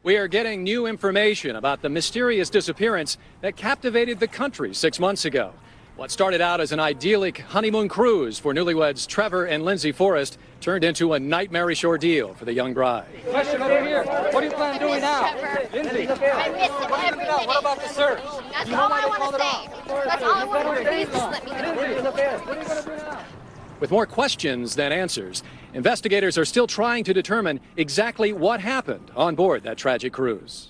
We are getting new information about the mysterious disappearance that captivated the country 6 months ago. What started out as an idyllic honeymoon cruise for newlyweds Trevor and Lindsay Forrest turned into a nightmarish ordeal for the young bride. Question over here. What do you plan on doing now? Lindsay, I miss it every minute. what about the search? That's all I want to say. That's all I want to say. Just let me know. What are you going to do now? With more questions than answers, investigators are still trying to determine exactly what happened on board that tragic cruise.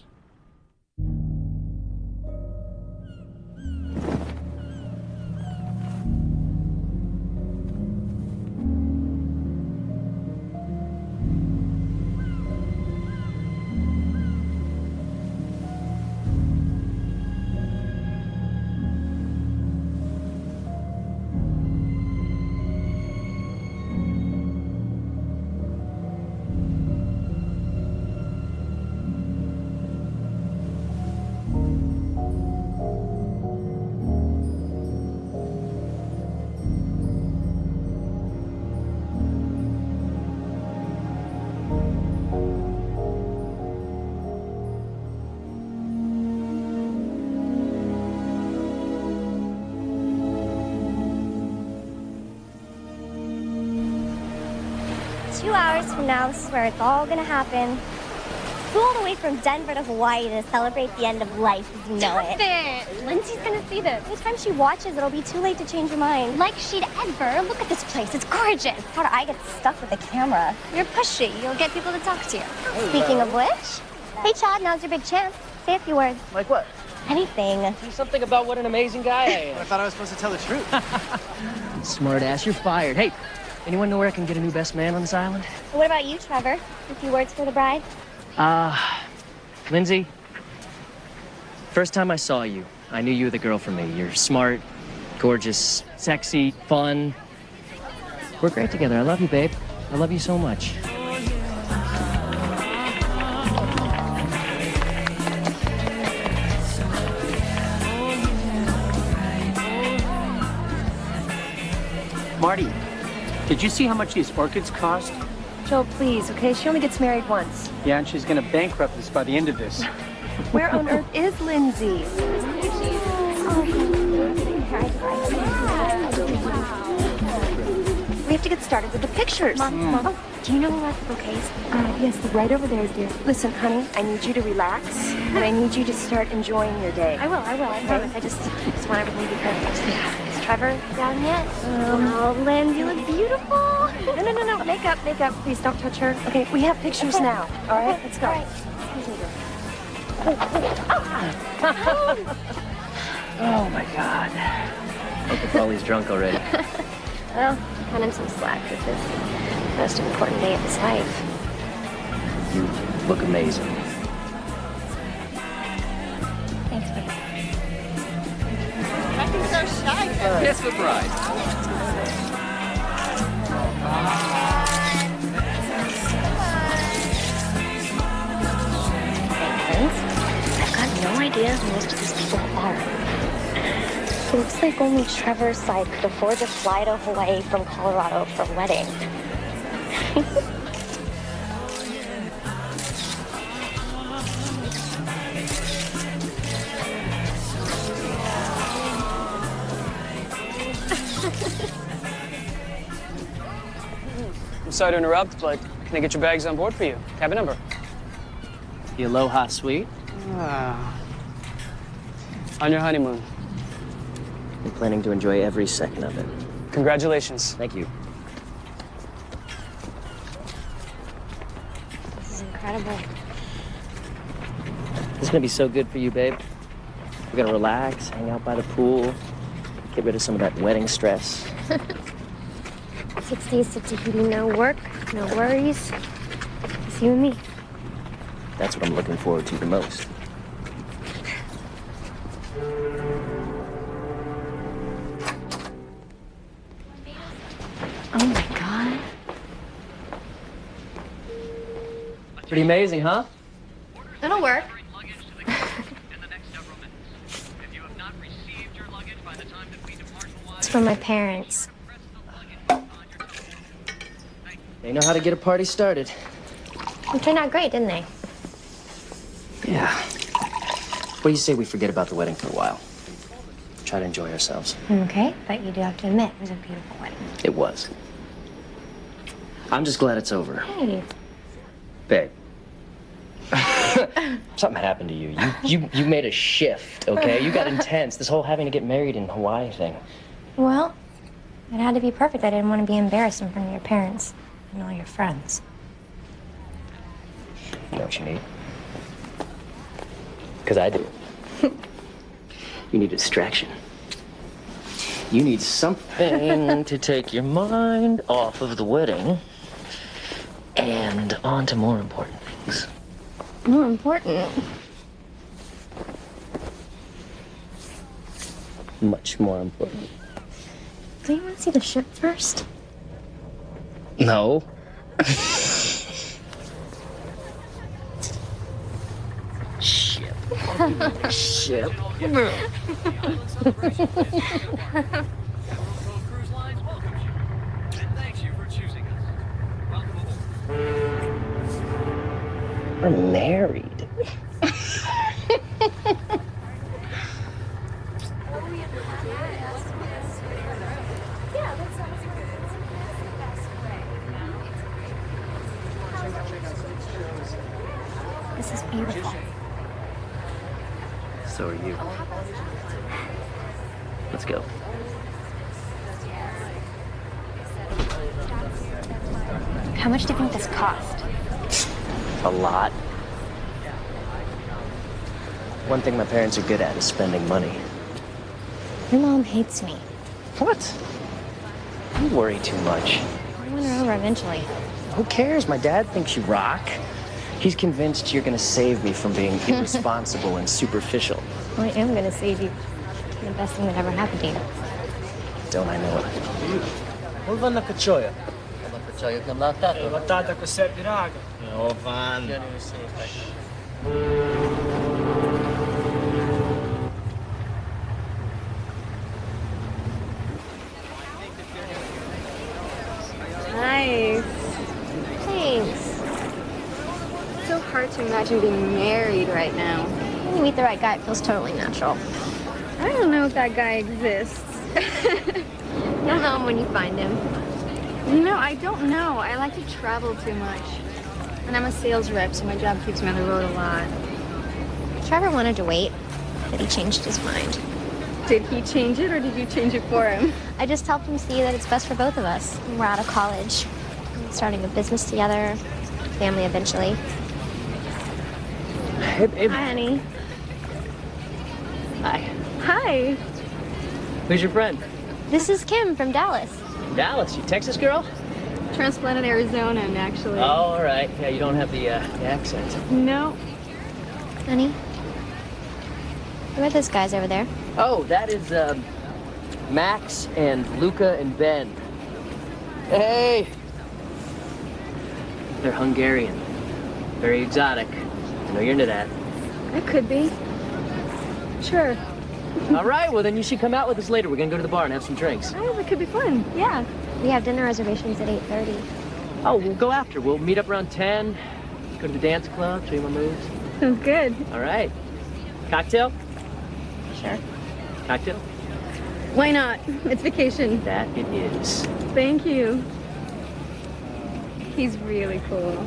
Hours from now, this is where it's all gonna happen. Flew all the way from Denver to Hawaii to celebrate the end of life as you know it. Lindsay's gonna see this. Anytime she watches, it'll be too late to change her mind. Like she'd ever. Look at this place, it's gorgeous. How do I get stuck with the camera? You're pushy, you'll get people to talk to you. Speaking of which, hey Chad, now's your big chance. Say a few words. Like what? Anything. Say something about what an amazing guy I am. I thought I was supposed to tell the truth. Smart ass, you're fired. Hey, anyone know where I can get a new best man on this island? What about you, Trevor? A few words for the bride? Lindsay, first time I saw you, I knew you were the girl for me. You're smart, gorgeous, sexy, fun. We're great together. I love you, babe. I love you so much. Marty, did you see how much these orchids cost? Joe, please, okay? She only gets married once. Yeah, and she's gonna bankrupt us by the end of this. Where on earth is Lindsay? We have to get started with the pictures. Mom, do you know who has the bouquets? Yes, right over there, dear. Listen, honey, I need you to relax, and I need you to start enjoying your day. I will, I promise. I just want everything to be perfect. Is Trevor down yet? Oh, Lynn, you look beautiful. No. Makeup. Please don't touch her. Okay, we have pictures now. All right, let's go. All right. Oh, my God. Uncle Paulie's drunk already. Well, cut him some slack. This is the most important day of his life. You look amazing. Thanks, babe. You're so shy. Kiss the bride. I've got no idea who most of these people are. It looks like only Trevor's side could afford to fly to Hawaii from Colorado for a wedding. I'm sorry to interrupt, but can I get your bags on board for you? Cabin number. The Aloha Suite. On your honeymoon. I'm planning to enjoy every second of it. Congratulations. Thank you. This is incredible. This is gonna be so good for you, babe. We're gonna relax, hang out by the pool, get rid of some of that wedding stress. 6 days of Tahiti, no work, no worries. It's you and me. That's what I'm looking forward to the most. Oh my God. Pretty amazing, huh? It'll work. It's from my parents. They know how to get a party started. It turned out great, didn't they? Yeah. What do you say we forget about the wedding for a while? Try to enjoy ourselves. Okay, but you do have to admit, it was a beautiful wedding. It was. I'm just glad it's over. Hey. Babe. Something happened to you. You made a shift, okay? You got intense. This whole having to get married in Hawaii thing. Well, it had to be perfect. I didn't want to be embarrassed in front of your parents and all your friends. You know what you need? Because I do. You need a distraction. You need something to take your mind off of the wedding and on to more important things. More important? Much more important. Do you want to see the ship first? No. Ship. Ship. We're married. This is beautiful. So are you. Let's go. How much do you think this cost? A lot. One thing my parents are good at is spending money. Your mom hates me. What? You worry too much. I'll win her over eventually. Who cares? My dad thinks you rock. He's convinced you're gonna save me from being irresponsible and superficial. I am gonna save you. The best thing that ever happened to you. Don't I know it? Batata com sete raga. Oh, van. Nice. Thanks. It's so hard to imagine being married right now. When you meet the right guy, it feels totally natural. I don't know if that guy exists. You'll know him when you find him. You know, I don't know. I like to travel too much. And I'm a sales rep, so my job keeps me on the road a lot. Trevor wanted to wait, but he changed his mind. Did he change it, or did you change it for him? I just helped him see that it's best for both of us. We're out of college, starting a business together, family eventually. Hey, babe. Hi, honey. Hi. Hi. Who's your friend? This is Kim from Dallas. Dallas. You Texas girl? Transplanted Arizona, actually. Oh, all right. Yeah, you don't have the accent. No. Honey, who are those guys over there? Oh, that is Max and Luca and Ben. Hey. They're Hungarian. Very exotic. I know you're into that. It could be. Sure. All right, well, then you should come out with us later. We're going to go to the bar and have some drinks. Oh, it could be fun. Yeah. We have dinner reservations at 8:30. Oh, we'll go after. We'll meet up around 10, go to the dance club, show you my moves. Sounds good. All right. Cocktail? Sure. Cocktail? Why not? It's vacation. That it is. Thank you. He's really cool.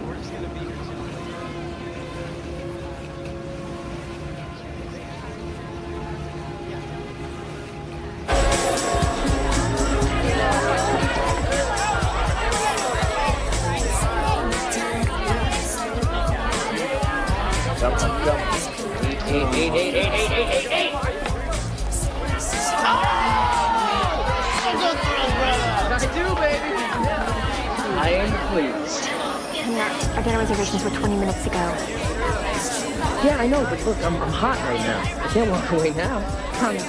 I am pleased. Our dinner reservations were 20 minutes ago. Yeah, I know, but look, I'm hot right now. I can't walk away now. Promise.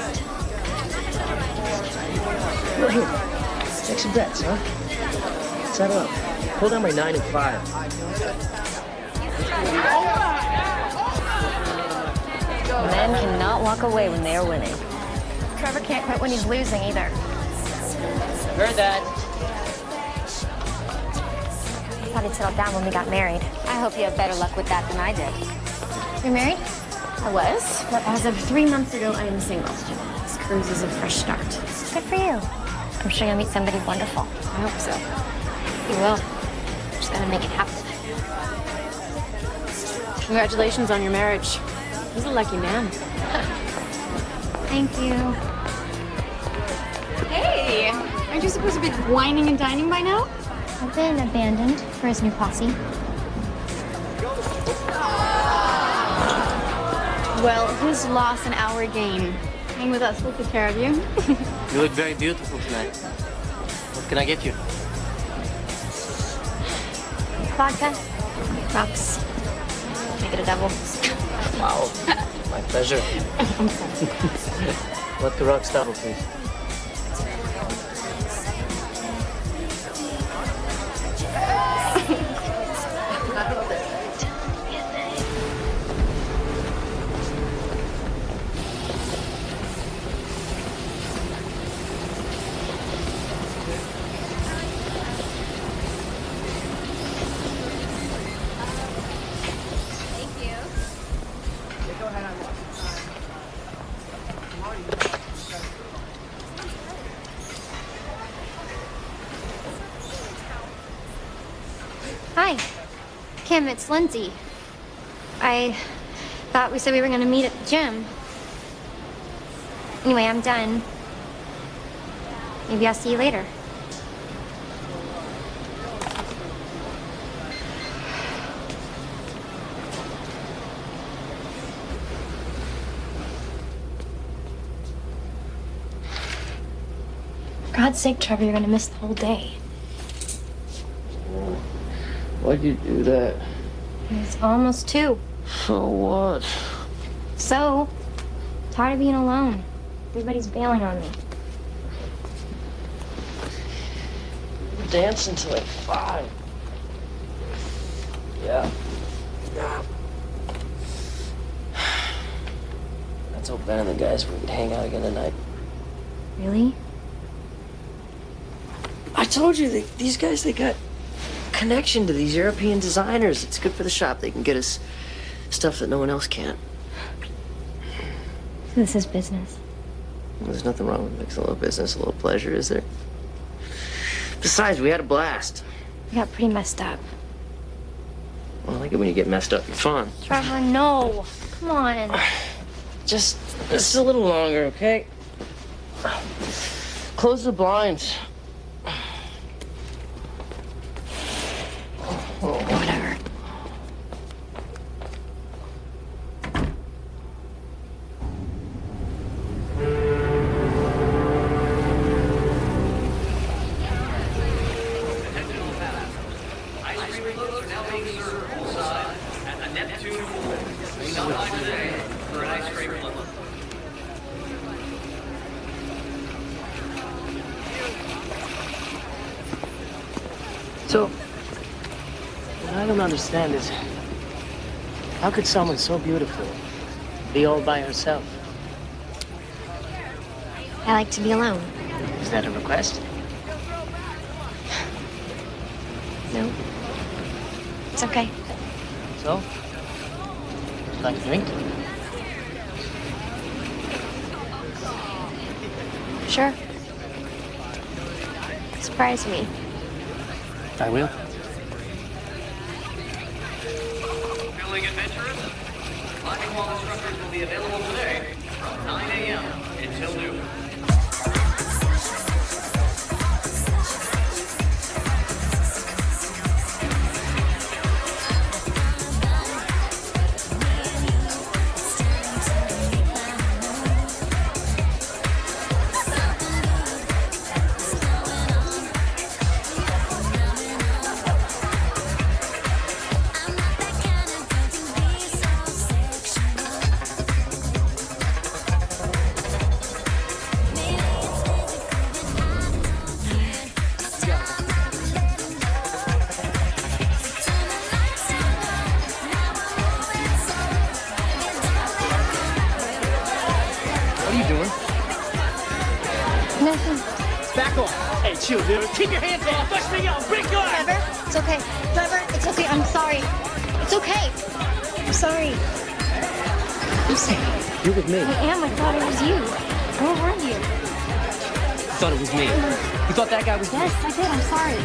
Well, here, take some bets, huh? Settle up. Pull down my 9 and 5. Men cannot walk away when they are winning. Trevor can't quit when he's losing either. Heard that. I thought he'd settle down when we got married. I hope you have better luck with that than I did. You're married? I was, but as of 3 months ago, I am single. This cruise is a fresh start. Good for you. I'm sure you'll meet somebody wonderful. I hope so. You will. Just gotta make it happen. Congratulations on your marriage. He's a lucky man. Thank you. Hey, aren't you supposed to be whining and dining by now? I've been abandoned for his new posse. Well, his loss and our gain. Hang with us, we'll take care of you. You look very beautiful tonight. What can I get you? Vodka. Rocks. Make it a double. Wow. My pleasure. What the rocks double, please? Hi, Kim, it's Lindsay. I thought we said we were gonna meet at the gym. Anyway, I'm done. Maybe I'll see you later. For God's sake, Trevor, you're gonna miss the whole day. Why'd you do that? It's almost 2. So what? So, tired of being alone. Everybody's bailing on me. We're dancing till like 5. Yeah. Let's hope Ben and the guys we could hang out again tonight. Really? I told you, these guys, they got connection to these European designers. It's good for the shop. They can get us stuff that no one else can. This is business. Well, there's nothing wrong with mixing a little business, a little pleasure, is there? Besides, we had a blast. We got pretty messed up. Well, I like it when you get messed up. You're fun. Trevor, no. Come on. Just a little longer, okay? Close the blinds. Whatever. So, what I don't understand is, how could someone so beautiful be all by herself? I like to be alone. Is that a request? No. It's okay. So? Would you like a drink? Sure. Surprise me. I will. Feeling adventurous? Climbing wall instructors will be available today from 9 a.m. until noon. Chill, dude. Keep your hands off. Push me out. Break your arm. Trevor, it's okay. Trevor, it's okay. I'm sorry. It's okay. I'm sorry. Lucy, you're with me. I am. I thought it was you. Where were you? You thought it was me. You thought that guy was me. Yes, I did. I'm sorry.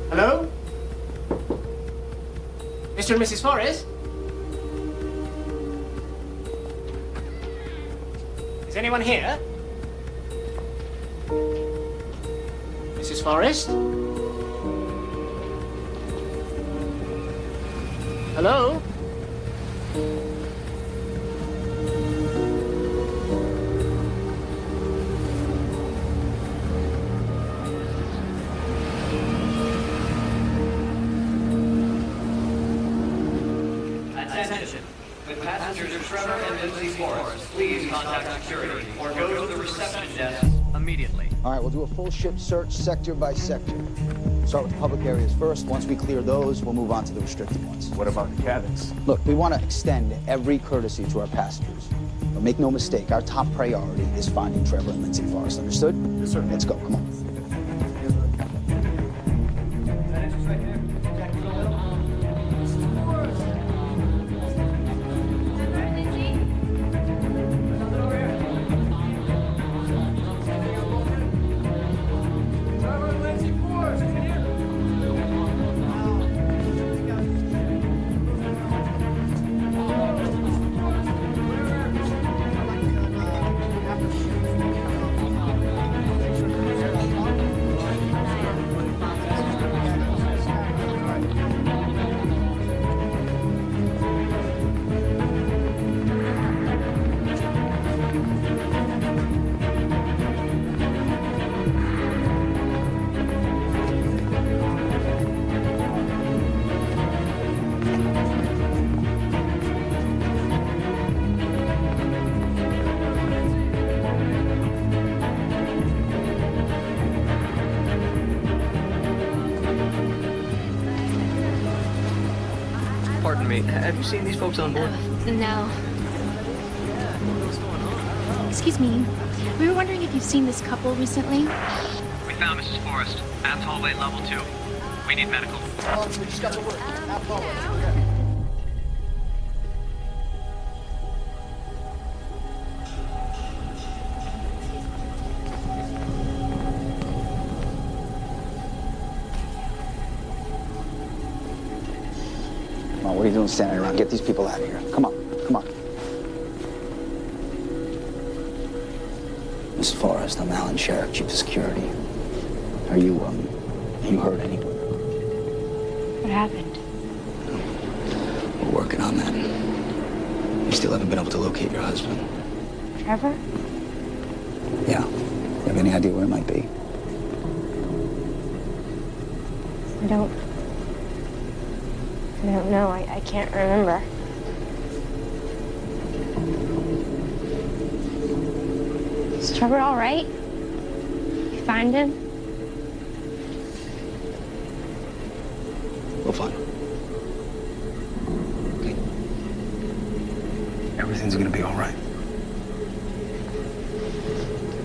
Hello? Mr. and Mrs. Forrest? Is anyone here? Mrs. Forrest? Hello? Attention. With passengers of Trevor and Lindsay Forrest, please contact security or go to the reception desk immediately. All right, we'll do a full ship search sector by sector. Start with the public areas first. Once we clear those, we'll move on to the restricted ones. What about the cabins? Look, we want to extend every courtesy to our passengers. But make no mistake, our top priority is finding Trevor and Lindsay Forrest. Understood? Yes, sir. Let's go. Come on. Pardon me, have you seen these folks on board? No. Excuse me. We were wondering if you've seen this couple recently. We found Mrs. Forrest at hallway level 2. We need medical. We just got to work. What are you doing standing around? Get these people out of here. Come on, come on. Miss Forrest, I'm Alan Sheriff, Chief of Security. Are you hurt anyone? What happened? We're working on that. We still haven't been able to locate your husband. Trevor? Yeah. You have any idea where it might be? I don't know. I can't remember. Is Trevor all right? You find him? We'll find him. Okay. Everything's gonna be all right.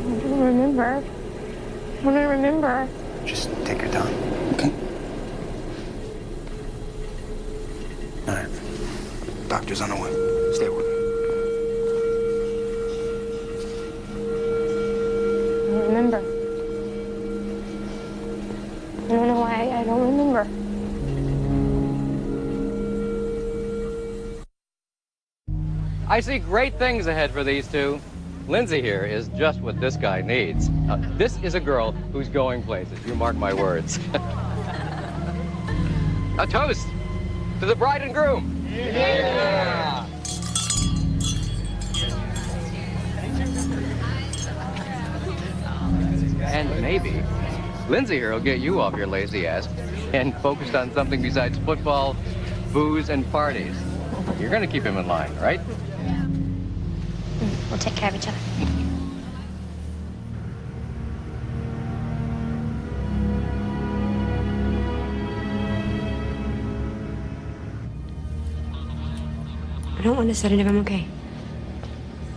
I don't remember. I don't remember. Just take your time. Okay. All right. Doctor's on the way. Stay with me. I don't remember. I don't know why I don't remember. I see great things ahead for these two. Lindsay here is just what this guy needs. This is a girl who's going places, you mark my words. A toast to the bride and groom. Yeah. And maybe Lindsay here will get you off your lazy ass and focused on something besides football, booze, and parties. You're gonna keep him in line, right? We'll take care of each other. don't want a sedative. I'm okay.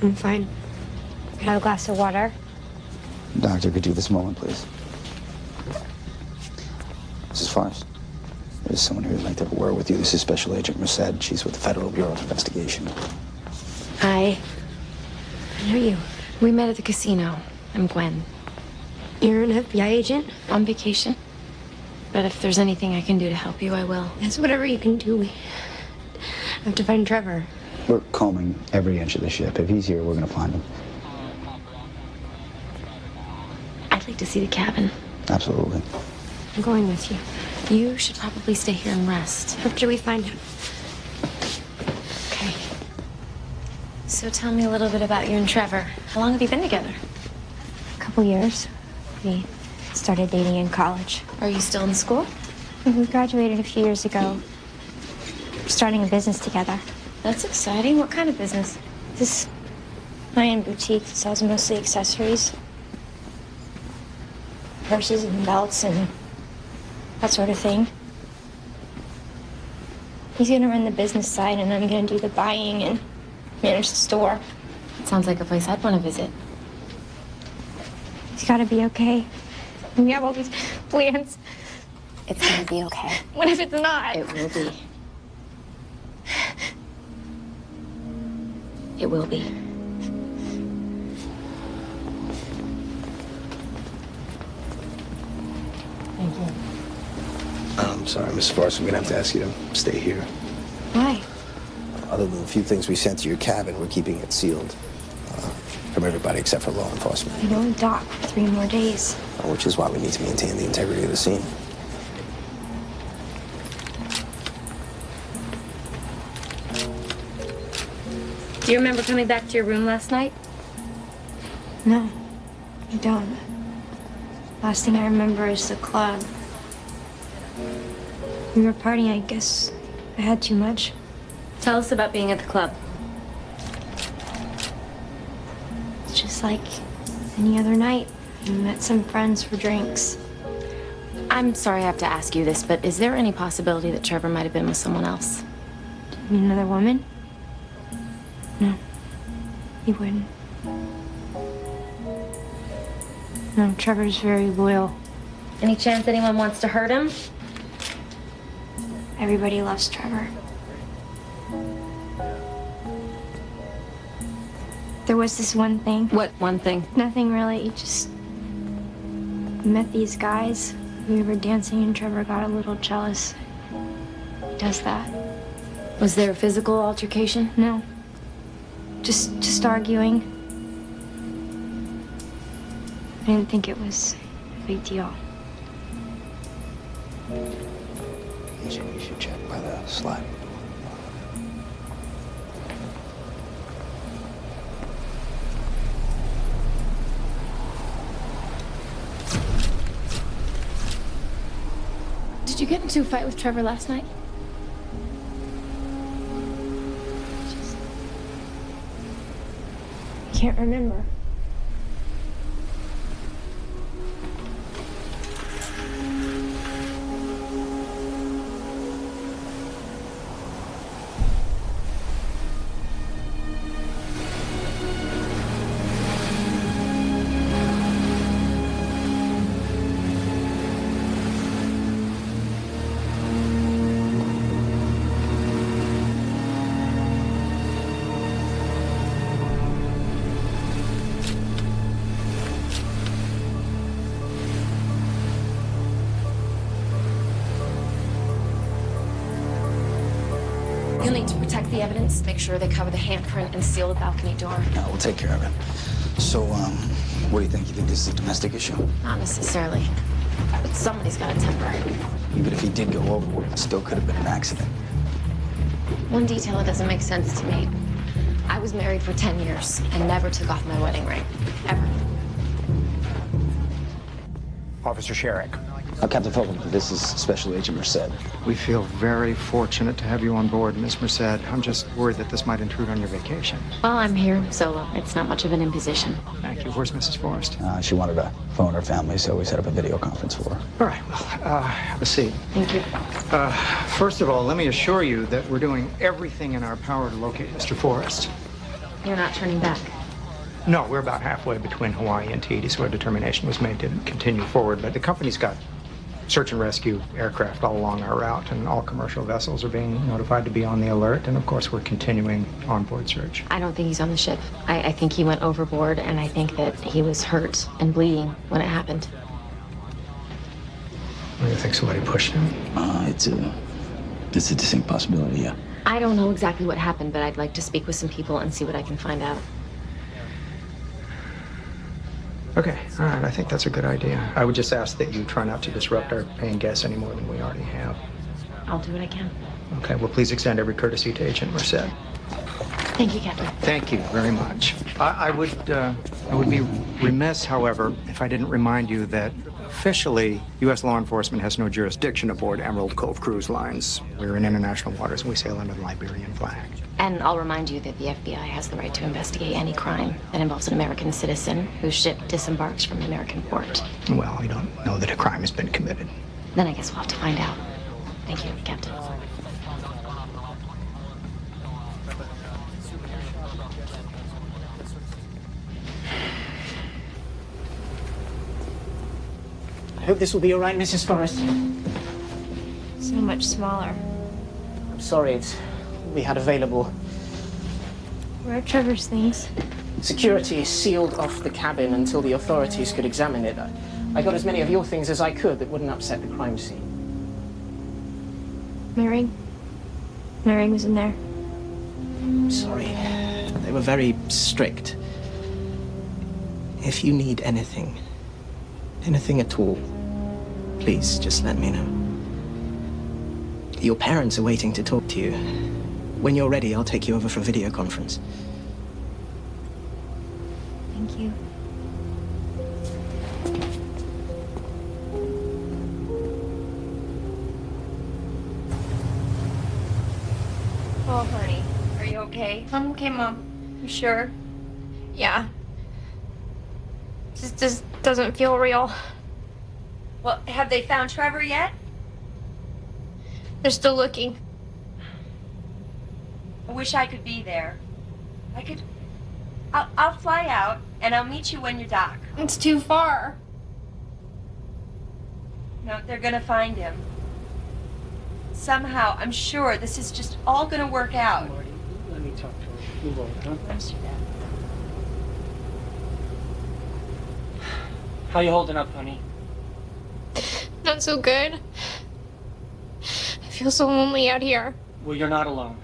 I'm fine. Can I have a glass of water? Doctor, could you this moment, please? Mrs. Forrest, there's someone here who'd like to have a word with you. This is Special Agent Merced. She's with the Federal Bureau of Investigation. Hi. I know you. We met at the casino. I'm Gwen. You're an FBI agent? On vacation. But if there's anything I can do to help you, I will. Yes, whatever you can do. We have to find Trevor. We're combing every inch of the ship. If he's here, we're gonna find him. I'd like to see the cabin. Absolutely. I'm going with you. You should probably stay here and rest. After we find him. Okay. So tell me a little bit about you and Trevor. How long have you been together? A couple years. We started dating in college. Are you still in school? We graduated a few years ago. We're starting a business together. That's exciting. What kind of business? This high-end boutique that sells mostly accessories. Purses and belts and that sort of thing. He's gonna run the business side and I'm gonna do the buying and manage the store. Sounds like a place I'd want to visit. He's gotta be okay. We have all these plans. It's gonna be okay. What if it's not? It will be. It will be. Thank you. I'm sorry, Mrs. Forrest, I'm gonna have to ask you to stay here. Why? Other than the few things we sent to your cabin, we're keeping it sealed. From everybody except for law enforcement. We don't dock for 3 more days. Which is why we need to maintain the integrity of the scene. Do you remember coming back to your room last night? No, I don't. Last thing I remember is the club. We were partying, I guess. I had too much. Tell us about being at the club. It's just like any other night. We met some friends for drinks. I'm sorry I have to ask you this, but is there any possibility that Trevor might have been with someone else? You mean another woman? No, he wouldn't. No, Trevor's very loyal. Any chance anyone wants to hurt him? Everybody loves Trevor. There was this one thing. What one thing? Nothing really, just met these guys. We were dancing and Trevor got a little jealous. He does that. Was there a physical altercation? No. Just arguing. I didn't think it was a big deal. So you should check by the slide. Did you get into a fight with Trevor last night? I can't remember. You'll need to protect the evidence, make sure they cover the handprint, and seal the balcony door. No, we'll take care of it. So, what do you think? You think this is a domestic issue? Not necessarily. But somebody's got a temper. Even if he did go overboard, it still could have been an accident. One detail that doesn't make sense to me. I was married for 10 years and never took off my wedding ring. Ever. Officer Sherrick, Captain Fulton, this is Special Agent Merced. We feel very fortunate to have you on board, Miss Merced. I'm just worried that this might intrude on your vacation. Well, I'm here solo. It's not much of an imposition. Thank you. Where's Mrs. Forrest? She wanted to phone her family, so we set up a video conference for her. All right, well, have a seat. Thank you. First of all, let me assure you that we're doing everything in our power to locate Mr. Forrest. You're not turning back? No, we're about halfway between Hawaii and Tahiti, so a determination was made to continue forward. But the company's got search and rescue aircraft all along our route, and all commercial vessels are being notified to be on the alert. And of course, we're continuing onboard search. I don't think he's on the ship. I think he went overboard, and I think that he was hurt and bleeding when it happened. What do you think? Somebody pushed him? It's a distinct possibility, yeah. I don't know exactly what happened, but I'd like to speak with some people and see what I can find out. Okay, all right, I think that's a good idea. I would just ask that you try not to disrupt our paying guests any more than we already have. I'll do what I can. Okay, well, please extend every courtesy to Agent Merced. Thank you, Captain. Thank you very much. I would be remiss, however, if I didn't remind you that officially, U.S. law enforcement has no jurisdiction aboard Emerald Cove Cruise Lines. We're in international waters, and we sail under the Liberian flag. And I'll remind you that the FBI has the right to investigate any crime that involves an American citizen whose ship disembarks from an American port. Well, we don't know that a crime has been committed. Then I guess we'll have to find out. Thank you, Captain. I hope this will be all right, Mrs. Forrest. So much smaller. I'm sorry, it's all we had available. Where are Trevor's things? Security sealed off the cabin until the authorities could examine it. I got as many of your things as I could that wouldn't upset the crime scene. My ring? My ring was in there. I'm sorry. They were very strict. If you need anything at all, please just let me know. Your parents are waiting to talk to you. When you're ready, I'll take you over for a video conference. Thank you. Oh, honey, are you okay? I'm okay, Mom. You sure? Yeah. Just doesn't feel real. Well, have they found Trevor yet? They're still looking. I wish I could be there. I'll fly out, and I'll meet you when you dock. It's too far. No, they're gonna find him. Somehow, I'm sure this is just all gonna work out. Marty, let me talk to her. Move over, huh? Let's do that. How you holding up, honey? Not so good. I feel so lonely out here. Well, you're not alone.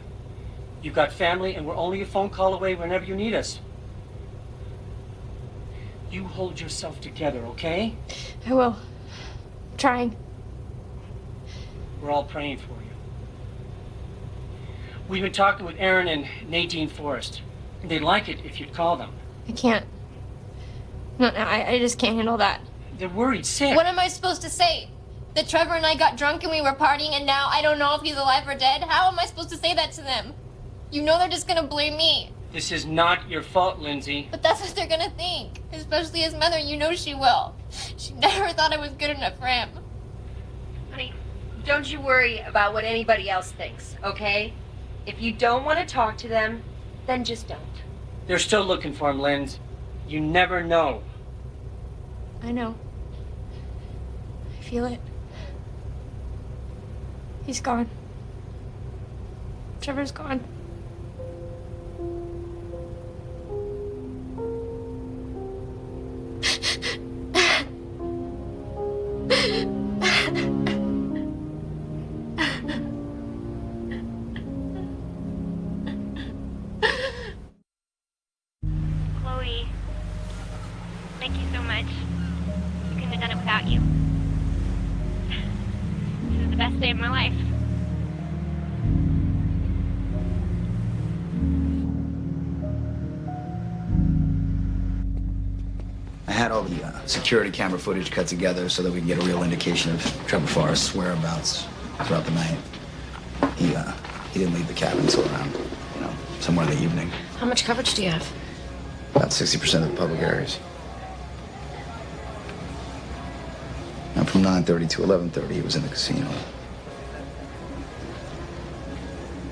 You've got family, and we're only a phone call away whenever you need us. You hold yourself together, okay? I will. I'm trying. We're all praying for you. We've been talking with Aaron and Nadine Forrest. They'd like it if you'd call them. I can't. No, I just can't handle that. They're worried sick. What am I supposed to say? That Trevor and I got drunk and we were partying and now I don't know if he's alive or dead? How am I supposed to say that to them? You know they're just gonna blame me. This is not your fault, Lindsay. But that's what they're gonna think. Especially his mother, you know she will. She never thought I was good enough for him. Honey, don't you worry about what anybody else thinks, okay? If you don't want to talk to them, then just don't. They're still looking for him, Linz. You never know. I know. I feel it. He's gone. Trevor's gone. Chloe, thank you so much. I couldn't have done it without you. This is the best day of my life. I had all the security camera footage cut together so that we can get a real indication of Trevor Forrest's whereabouts throughout the night. He didn't leave the cabin until around, somewhere in the evening. How much coverage do you have? About 60% of the public areas. And from 9:30 to 11:30, he was in the casino.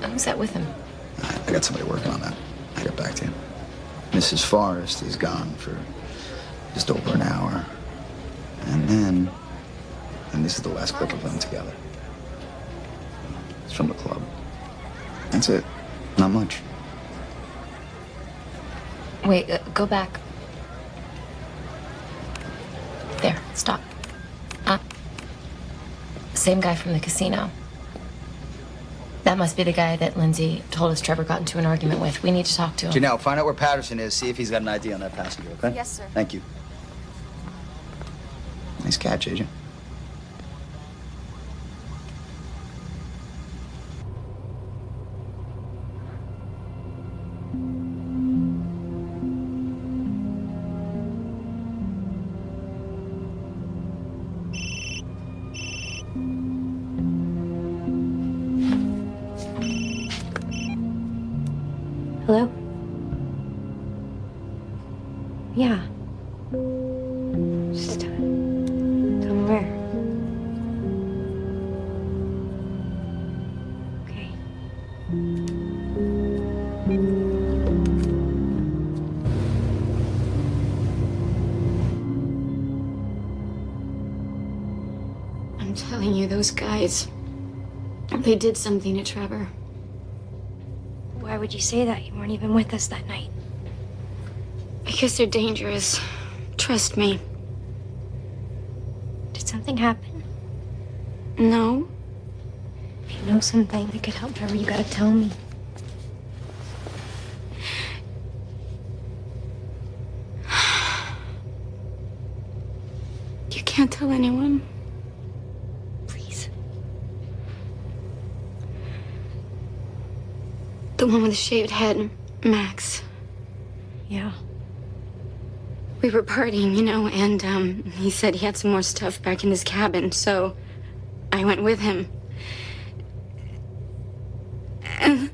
Who's that with him? I got somebody working on that. I'll get back to you. Mrs. Forrest is gone for just over an hour. And this is the last clip of them together. It's from the club. That's it. Not much. Wait, go back. There, stop. Same guy from the casino. That must be the guy that Lindsay told us Trevor got into an argument with. We need to talk to him. Janelle, find out where Patterson is, see if he's got an ID on that passenger, okay? Yes, sir. Thank you. Nice catch, Agent. Hello? Yeah. Just tell me where. Okay. I'm telling you, those guys, they did something to Trevor. Why would you say that? You weren't even with us that night. Because they're dangerous. Trust me. Did something happen? No. If you know something that could help Trevor, you gotta tell me. You can't tell anyone. Please. The one with the shaved head, Max. Yeah. We were partying, and he said he had some more stuff back in his cabin, so I went with him. And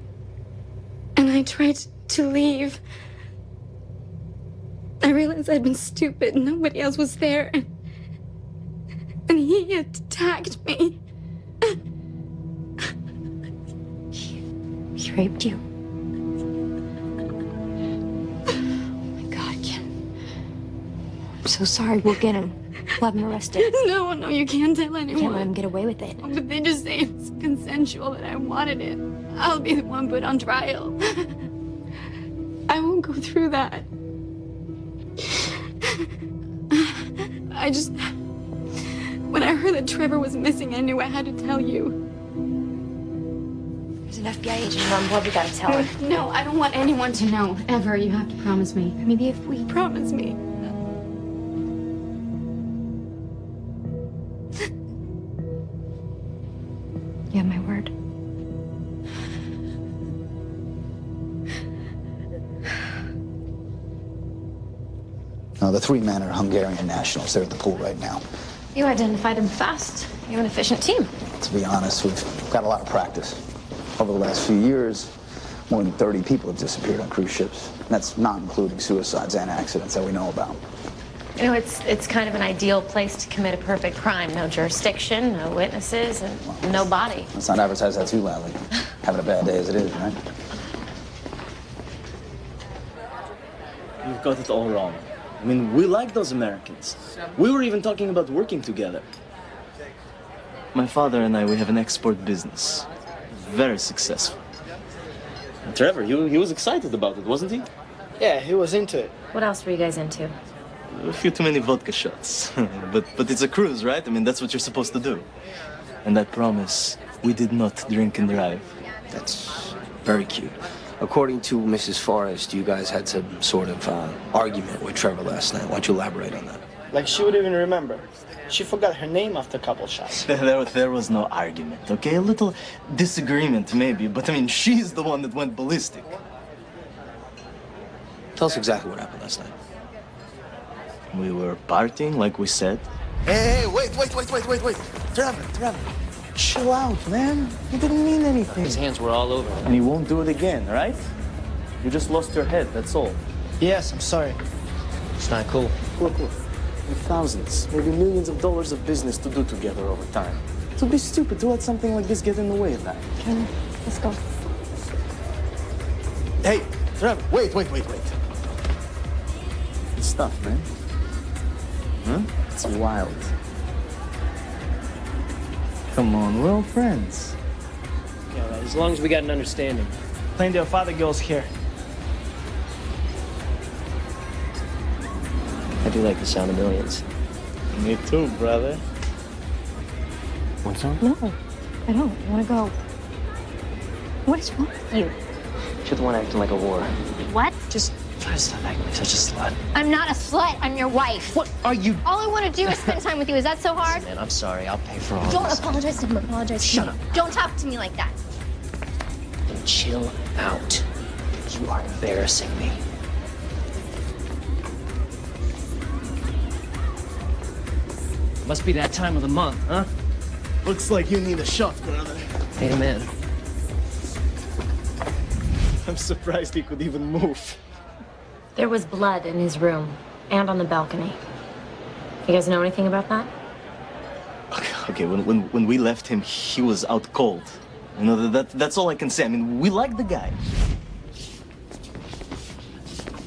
I tried to leave. I realized I'd been stupid. Nobody else was there. And he attacked me. He raped you. I'm so sorry. We'll get him. We'll have him arrested. No, you can't tell anyone. You can't let him get away with it. Oh, but they just say it's consensual, that I wanted it. I'll be the one put on trial. I won't go through that. When I heard that Trevor was missing, I knew I had to tell you. There's an FBI agent on board. We gotta tell her. No, I don't want anyone to know, ever. You have to promise me. Maybe if we promise me. You have my word. The three men are Hungarian nationals. They're at the pool right now. You identified them fast. You're an efficient team. To be honest, we've got a lot of practice. Over the last few years, more than 30 people have disappeared on cruise ships. And that's not including suicides and accidents that we know about. It's kind of an ideal place to commit a perfect crime. No jurisdiction, no witnesses, and no body. Let's not advertise that too loudly. Having a bad day as it is, right? You've got it all wrong. I mean, we like those Americans. We were even talking about working together. My father and I, we have an export business. Very successful. And Trevor, he was excited about it, wasn't he? Yeah, he was into it. What else were you guys into? A few too many vodka shots. but it's a cruise, right? I mean, that's what you're supposed to do. And I promise, we did not drink and drive. That's very cute. According to Mrs. Forrest, you guys had some sort of argument with Trevor last night. Why don't you elaborate on that? Like she would even remember. She forgot her name after a couple shots. There was no argument, okay? A little disagreement, maybe, but I mean, she's the one that went ballistic. Tell us exactly what happened last night. We were partying, like we said. Hey, wait. Trevor. Chill out, man. He didn't mean anything. His hands were all over it. And he won't do it again, right? You just lost your head, that's all. Yes, I'm sorry. It's not cool. Look. We have thousands, maybe millions of dollars of business to do together over time. It would be stupid to let something like this get in the way of that. Trevor, let's go. Hey, Trevor, wait. It's tough, man. Huh? It's wild. Come on, we're all friends. Yeah, right. As long as we got an understanding. Plenty of other girls here. I do like the sound of millions. Me too, brother. Want some? No, I don't. I want to go. What is wrong with you? You're the one acting like a whore. What? Just try to stop acting like such a slut. I'm not a slut. I'm your wife. What are you? All I want to do is spend time with you. Is that so hard? Listen, man, I'm sorry. I'll pay for all Don't this. apologize to him. Apologize to Shut me. up. Don't talk to me like that. Chill out. You are embarrassing me. Must be that time of the month, huh? Looks like you need a shot, brother. Amen. I'm surprised he could even move. There was blood in his room and on the balcony. You guys know anything about that? Okay, when we left him, he was out cold. You know, that's all I can say. I mean, we like the guy.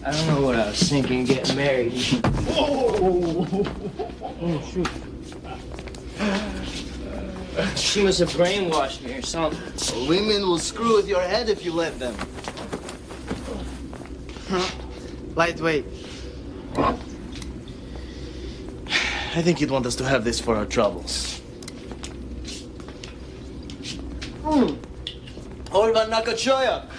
I don't know what I was thinking of getting married. Oh, shoot. She must have brainwashed me or something. Well, women will screw with your head if you let them. Lightweight. I think you'd want us to have this for our troubles. Holvan Nakachoyak.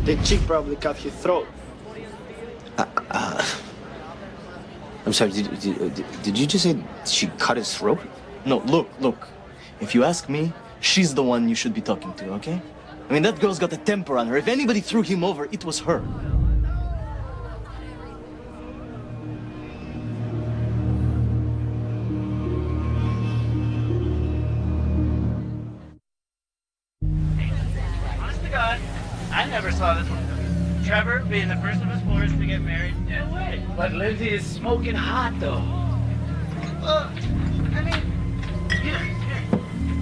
The chick probably cut his throat. I'm sorry, did you just say she cut his throat? No, look. If you ask me, she's the one you should be talking to, okay? I mean, that girl's got a temper on her. If anybody threw him over, it was her. Honest to God, I never saw this one. Trevor being the first of his boys to get married. No way. But Lindsay is smoking hot, though. Well, I mean,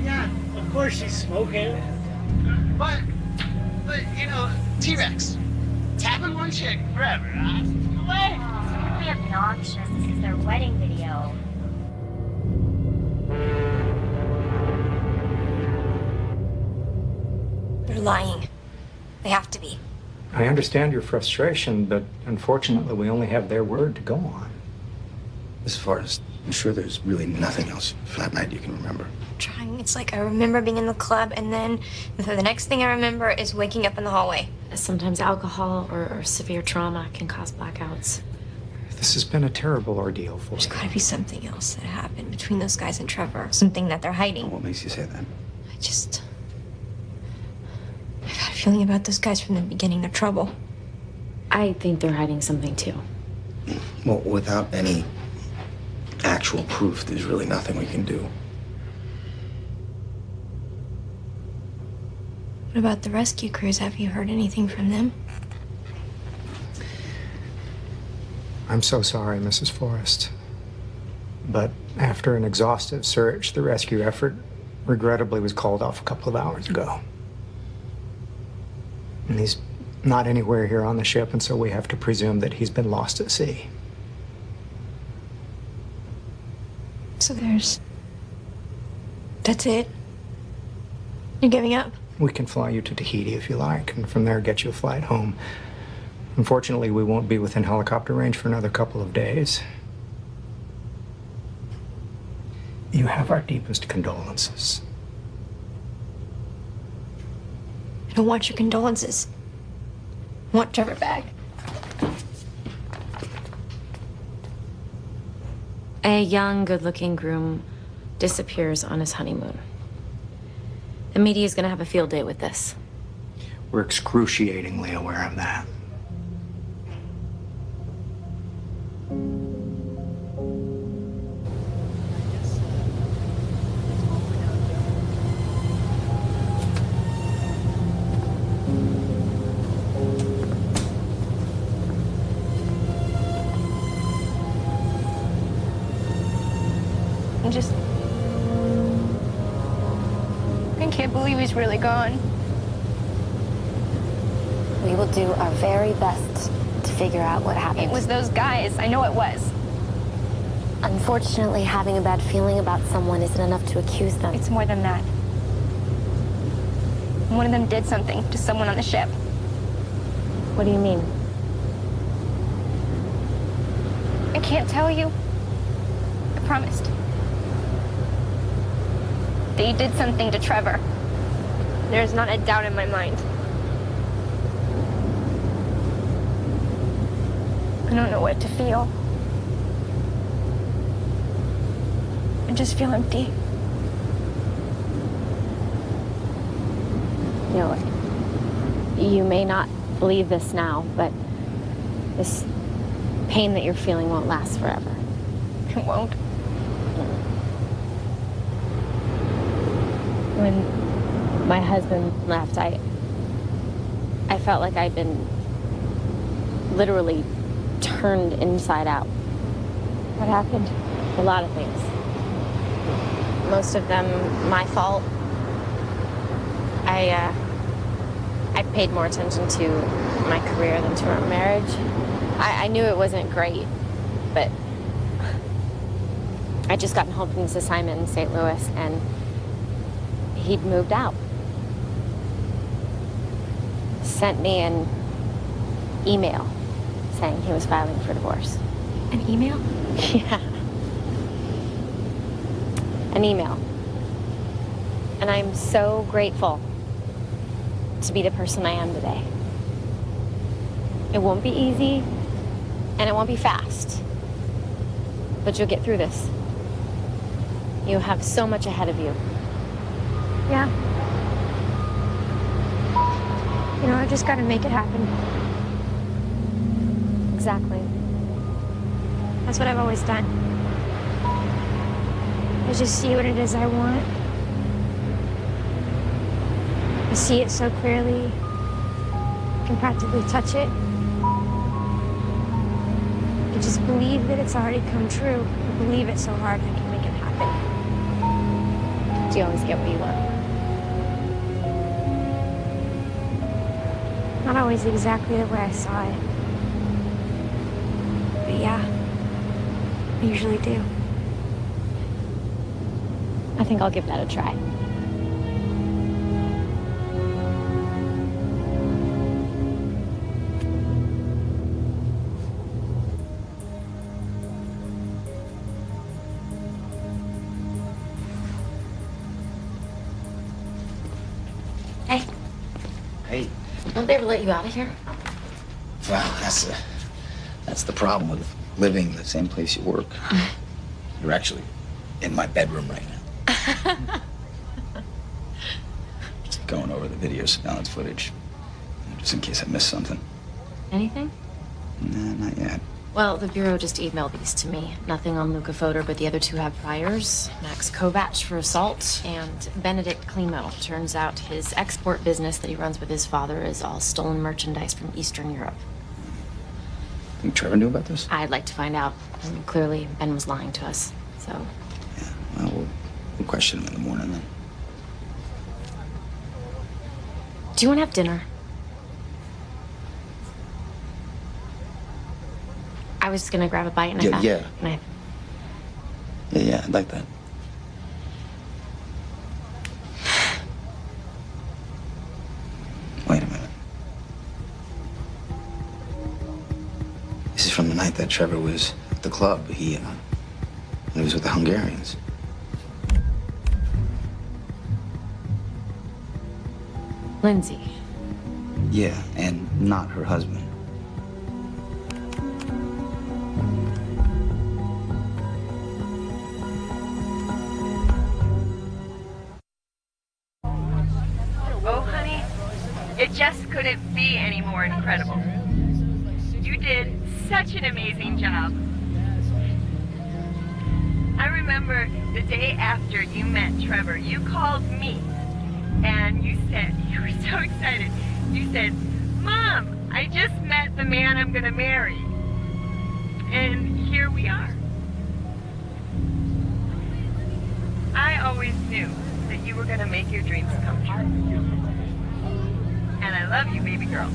yeah, of course she's smoking. But you know, T-Rex, tapping one chick forever, huh? No way. Really obnoxious. This is their wedding video. They're lying. They have to be. I understand your frustration, but unfortunately, we only have their word to go on. As far as I'm sure there's really nothing else from that night you can remember. Trying. It's like I remember being in the club, and then the next thing I remember is waking up in the hallway. Sometimes alcohol or severe trauma can cause blackouts. This has been a terrible ordeal for There's you. got to be something else that happened between those guys and Trevor. Something that they're hiding. What makes you say that? I've had a feeling about those guys from the beginning. They're trouble. I think they're hiding something too. Well, without any actual proof, there's really nothing we can do. What about the rescue crews? Have you heard anything from them? I'm so sorry, Mrs. Forrest. But after an exhaustive search, the rescue effort regrettably was called off a couple of hours ago. And he's not anywhere here on the ship, and so we have to presume that he's been lost at sea. So that's it? You're giving up? We can fly you to Tahiti if you like, and from there get you a flight home. Unfortunately, we won't be within helicopter range for another couple of days. You have our deepest condolences. I don't want your condolences. I want Trevor back. A young, good-looking groom disappears on his honeymoon. The media is going to have a field day with this. We're excruciatingly aware of that. I can't believe he's really gone. We will do our very best to figure out what happened. It was those guys. I know it was. Unfortunately, having a bad feeling about someone isn't enough to accuse them. It's more than that. One of them did something to someone on the ship. What do you mean? I can't tell you. I promised. They did something to Trevor. There's not a doubt in my mind. I don't know what to feel. I just feel empty. You know, you may not believe this now, but this pain that you're feeling won't last forever. It won't. When my husband left, I felt like I'd been literally turned inside out. What happened? A lot of things. Most of them my fault. I paid more attention to my career than to our marriage. I knew it wasn't great, but I'd just gotten home from this assignment in St. Louis, and he'd moved out. Sent me an email saying he was filing for divorce. An email? Yeah. An email. And I'm so grateful to be the person I am today. It won't be easy, and it won't be fast, but you'll get through this. You have so much ahead of you. Yeah. You know, I just gotta make it happen. Exactly. That's what I've always done. I just see what it is I want. I see it so clearly. I can practically touch it. I just believe that it's already come true. I believe it so hard I can make it happen. Do you always get what you want? Not always exactly the way I saw it. But yeah, I usually do. I think I'll give that a try. Hey. Hey. Won't they ever let you out of here? Well, that's the problem with living in the same place you work. You're actually in my bedroom right now. Just going over the video surveillance footage, just in case I missed something. Anything? Nah, not yet. Well, the Bureau just emailed these to me. Nothing on ᴅᴇᴜᴜ, but the other two have priors. Max Kovac for assault and Benedict Klimo. Turns out his export business that he runs with his father is all stolen merchandise from Eastern Europe. Think Trevor knew about this? I'd like to find out. I mean, clearly, Ben was lying to us, so... Yeah, well, we'll question him in the morning then. Do you want to have dinner? I was just gonna grab a bite and I thought... Yeah. And I... Yeah, I'd like that. Wait a minute. This is from the night that Trevor was at the club. He was with the Hungarians. Lindsay. Yeah, and not her husband. It just couldn't be any more incredible. You did such an amazing job. I remember the day after you met Trevor, you called me and you said, you were so excited. You said, Mom, I just met the man I'm gonna marry. And here we are. I always knew that you were gonna make your dreams come true. And I love you, baby girl.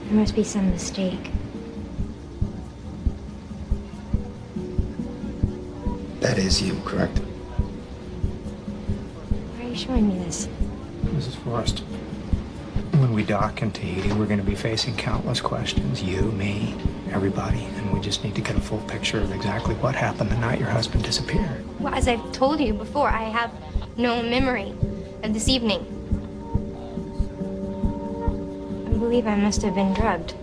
There must be some mistake. That is you, correct? Why are you showing me this? Mrs. Forrest, when we dock in Tahiti, we're going to be facing countless questions. You, me, everybody. And we just need to get a full picture of exactly what happened the night your husband disappeared. Well, as I've told you before, I have no memory of this evening. I believe I must have been drugged.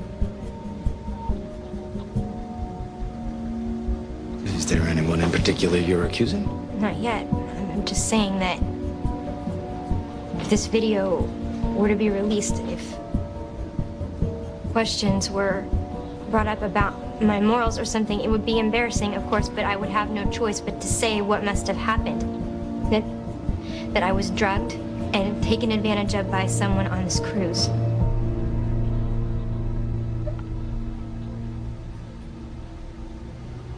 Is there anyone in particular you're accusing? Not yet. I'm just saying that if this video were to be released, if questions were brought up about my morals or something, it would be embarrassing, of course, but I would have no choice but to say what must have happened. That I was drugged and taken advantage of by someone on this cruise.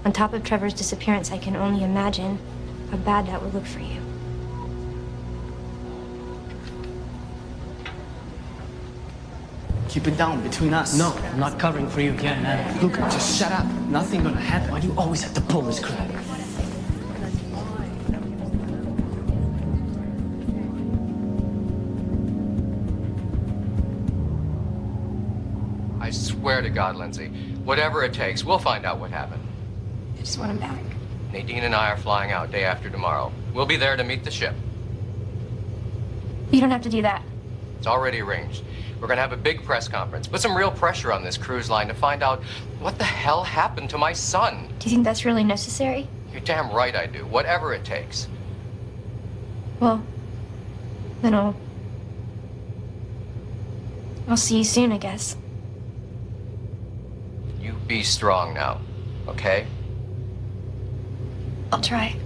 On top of Trevor's disappearance, I can only imagine how bad that would look for you. Keep it down between us. No, I'm not covering for you again, man. Luca, just shut up. Nothing gonna happen. Why do you always have to pull this crap? I swear to God, Lindsay, whatever it takes, we'll find out what happened. I just want him back. Nadine and I are flying out day after tomorrow. We'll be there to meet the ship. You don't have to do that. It's already arranged. We're gonna have a big press conference. Put some real pressure on this cruise line to find out what the hell happened to my son. Do you think that's really necessary? You're damn right I do. Whatever it takes. Well, then I'll see you soon, I guess. You be strong now, okay? I'll try.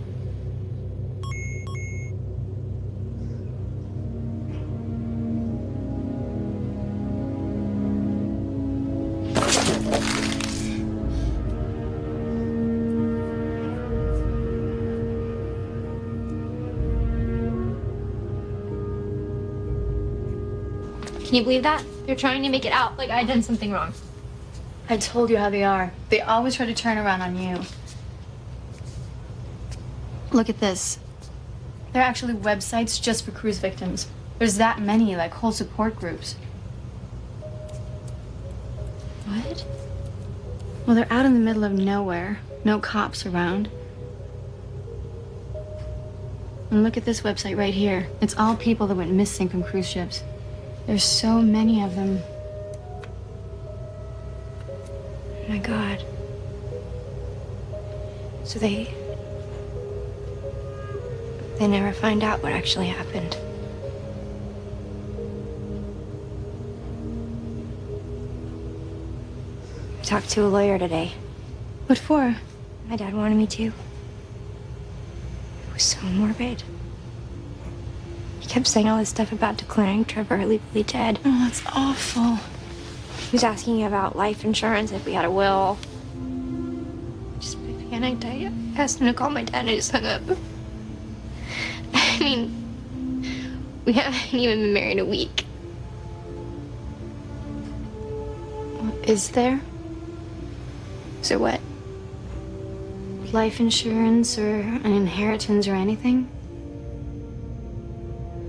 Can you believe that? You're trying to make it out like I did something wrong. I told you how they are. They always try to turn around on you. Look at this. They're actually websites just for cruise victims. There's that many, like whole support groups. What? Well, they're out in the middle of nowhere. No cops around. And look at this website right here. It's all people that went missing from cruise ships. There's so many of them. Oh my God. So they never find out what actually happened. I talked to a lawyer today. What for? My dad wanted me to. It was so morbid. He kept saying all this stuff about declaring Trevor legally dead. Oh, that's awful. He was asking about life insurance, if we had a will. Just panicked. I asked him to call my dad and I just hung up. I mean, we haven't even been married a week. Is there? So what? Life insurance or an inheritance or anything?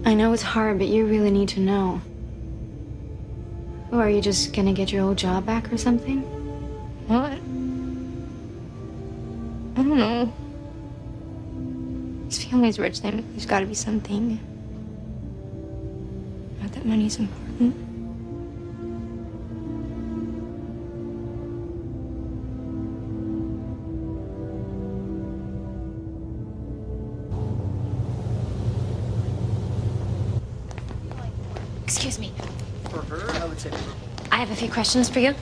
I know it's hard, but you really need to know. Or are you just gonna get your old job back or something? What? I don't know. His family's rich, then there's got to be something. Not that money's important. Excuse me. For her, I would say. I have a few questions for you.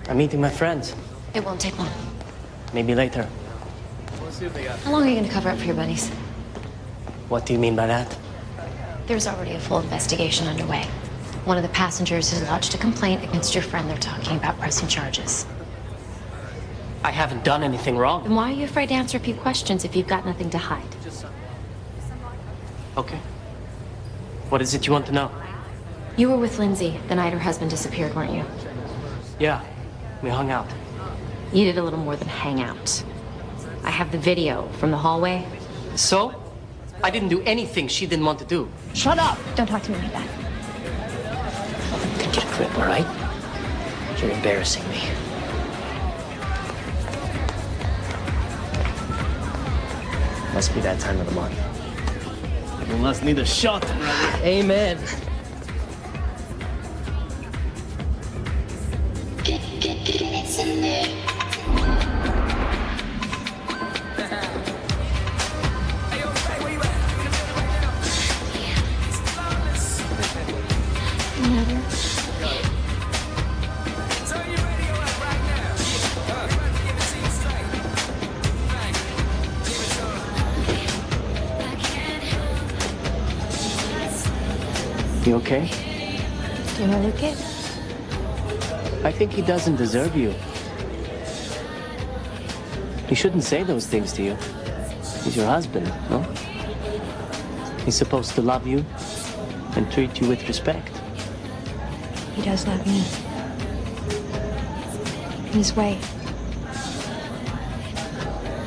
I'm meeting my friends. It won't take long. Maybe later. Let's see what they got. How long are you going to cover up for your buddies? What do you mean by that? There's already a full investigation underway. One of the passengers has lodged a complaint against your friend. They're talking about pressing charges. I haven't done anything wrong. Then why are you afraid to answer a few questions if you've got nothing to hide? Okay. What is it you want to know? You were with Lindsay the night her husband disappeared, weren't you? Yeah, we hung out. You did a little more than hang out. I have the video from the hallway. So? I didn't do anything she didn't want to do. Shut up! Don't talk to me like that. Can get a grip, all right? You're embarrassing me. Must be that time of the month. Everyone must need a shot, brother. Amen. You okay? Do I look it? I think he doesn't deserve you. He shouldn't say those things to you. He's your husband, no? He's supposed to love you and treat you with respect. He does love me. In his way.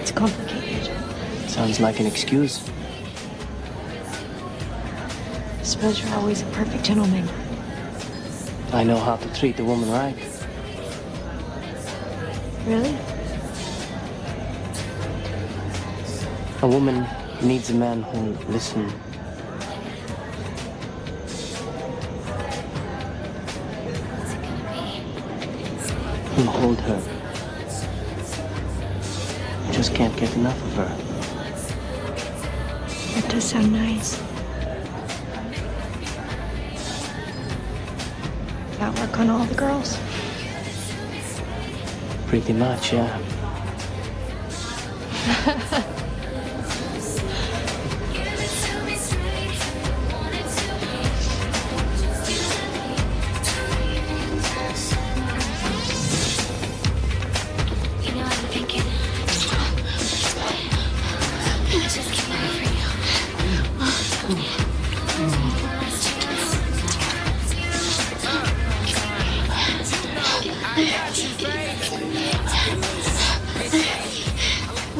It's complicated. Sounds like an excuse. I suppose you're always a perfect gentleman. I know how to treat a woman right. Really? A woman needs a man who'll listen. Who'll hold her. You just can't get enough of her. That does sound nice. That work on all the girls? Pretty much, yeah.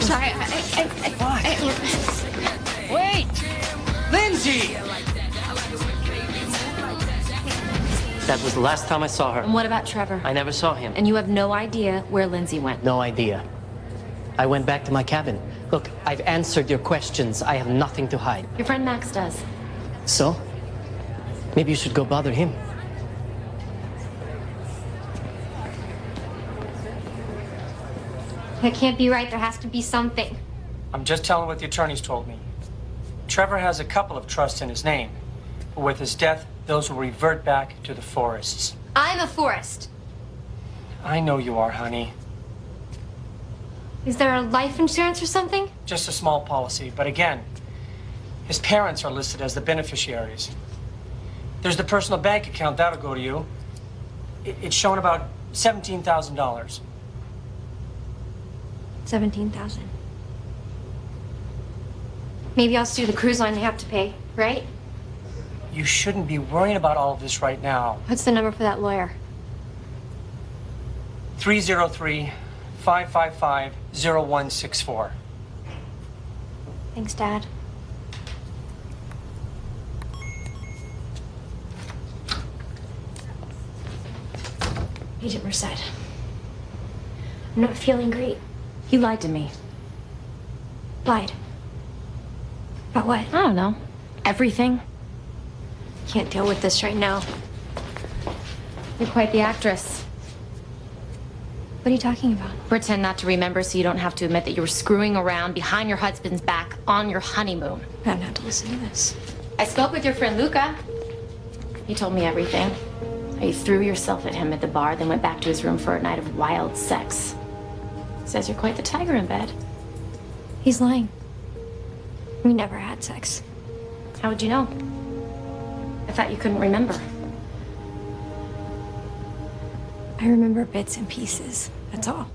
Sorry, Wait! Lindsay! That was the last time I saw her. And what about Trevor? I never saw him. And you have no idea where Lindsay went? No idea. I went back to my cabin. Look, I've answered your questions. I have nothing to hide. Your friend Max does. So? Maybe you should go bother him. That can't be right. There has to be something. I'm just telling what the attorneys told me. Trevor has a couple of trusts in his name, but with his death, those will revert back to the Forests. I'm a Forest. I know you are, honey. Is there a life insurance or something? Just a small policy, but again, his parents are listed as the beneficiaries. There's the personal bank account, that'll go to you. It's showing about $17,000. 17,000. Maybe I'll sue the cruise line they have to pay, right? You shouldn't be worrying about all of this right now. What's the number for that lawyer? 303-555-0164. Thanks, Dad. Agent Merced, I'm not feeling great. You lied to me. Lied. About what? I don't know. Everything. Can't deal with this right now. You're quite the actress. What are you talking about? Pretend not to remember so you don't have to admit that you were screwing around behind your husband's back on your honeymoon. I don't have to listen to this. I spoke with your friend Luca. He told me everything. How you threw yourself at him at the bar, then went back to his room for a night of wild sex. Says you're quite the tiger in bed. He's lying. We never had sex. How would you know? I thought you couldn't remember. I remember bits and pieces, that's all.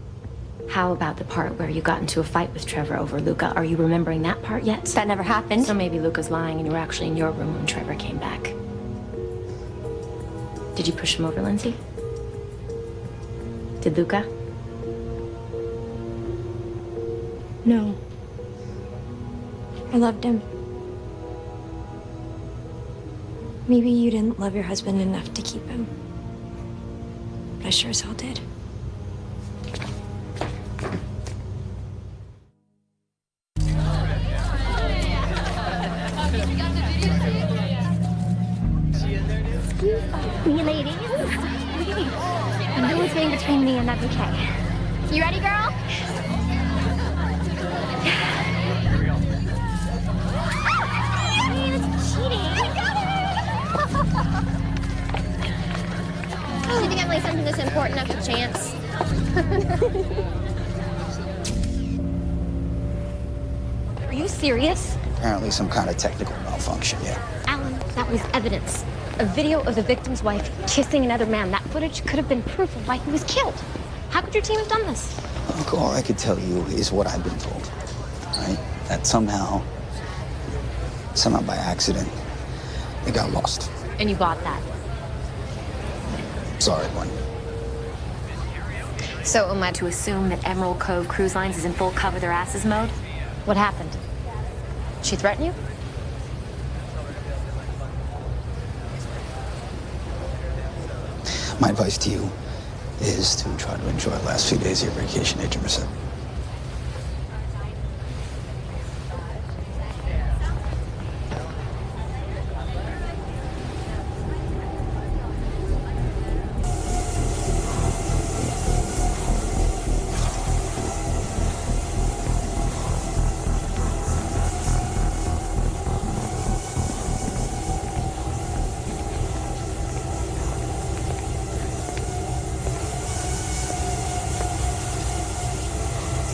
How about the part where you got into a fight with Trevor over Luca? Are you remembering that part yet? That never happened. So maybe Luca's lying and you were actually in your room when Trevor came back. Did you push him over, Lindsay? Did Luca? No. I loved him. Maybe you didn't love your husband enough to keep him. But I sure as hell did. Me ladies. The only thing between me and that bouquet. You ready, girl? It's cheating. Do you think I'm like something that's important enough to chance? Are you serious? Apparently some kind of technical malfunction, yeah. Alan, that was evidence. A video of the victim's wife kissing another man. That footage could have been proof of why he was killed. How could your team have done this? Look, all I could tell you is what I've been told, right? That somehow by accident, it got lost. And you bought that? Sorry, Gwen. So am I to assume that Emerald Cove Cruise Lines is in full cover their asses mode? What happened? She threaten you? My advice to you is to try to enjoy the last few days of your vacation at ᴑᴏᴜ.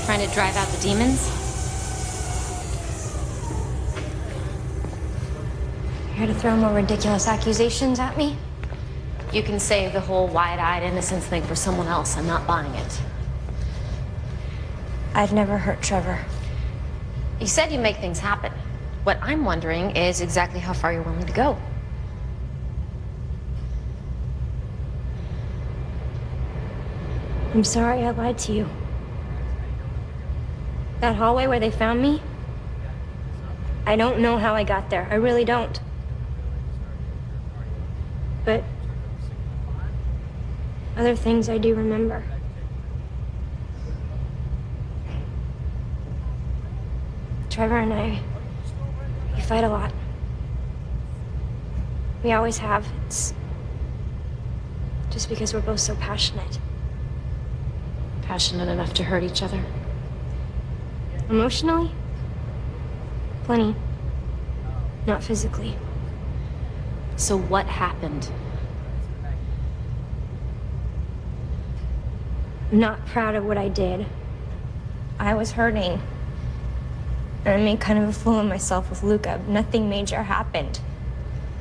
Trying to drive out the demons? Here to throw more ridiculous accusations at me? You can save the whole wide-eyed innocence thing for someone else. I'm not buying it. I've never hurt Trevor. You said you make things happen. What I'm wondering is exactly how far you're willing to go. I'm sorry I lied to you. That hallway where they found me, I don't know how I got there. I really don't. But other things I do remember. Trevor and I, we fight a lot. We always have. It's just because we're both so passionate. Passionate enough to hurt each other? Emotionally? Plenty. Not physically. So what happened? I'm not proud of what I did. I was hurting. And I made kind of a fool of myself with Luca. Nothing major happened.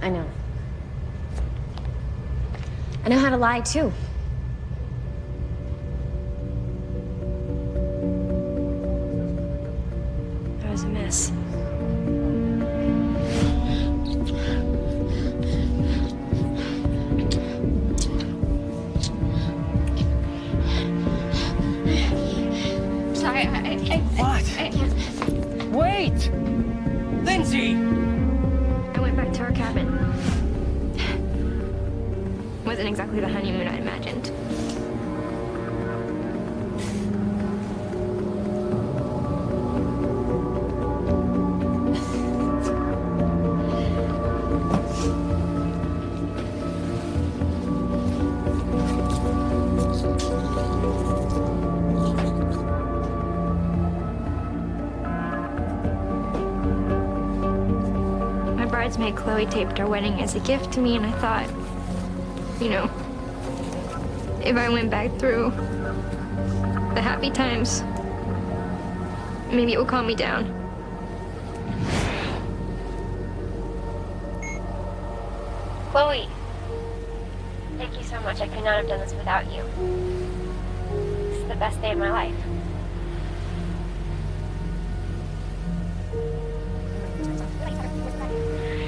I know. I know how to lie, too. That was a mess. Sorry, What? I can't. Wait! Lindsay! I went back to our cabin. Wasn't exactly the honeymoon I imagined. bridesmaid Chloe taped our wedding as a gift to me, and I thought, you know, if I went back through the happy times, maybe it would calm me down. Chloe, thank you so much. I could not have done this without you. This is the best day of my life.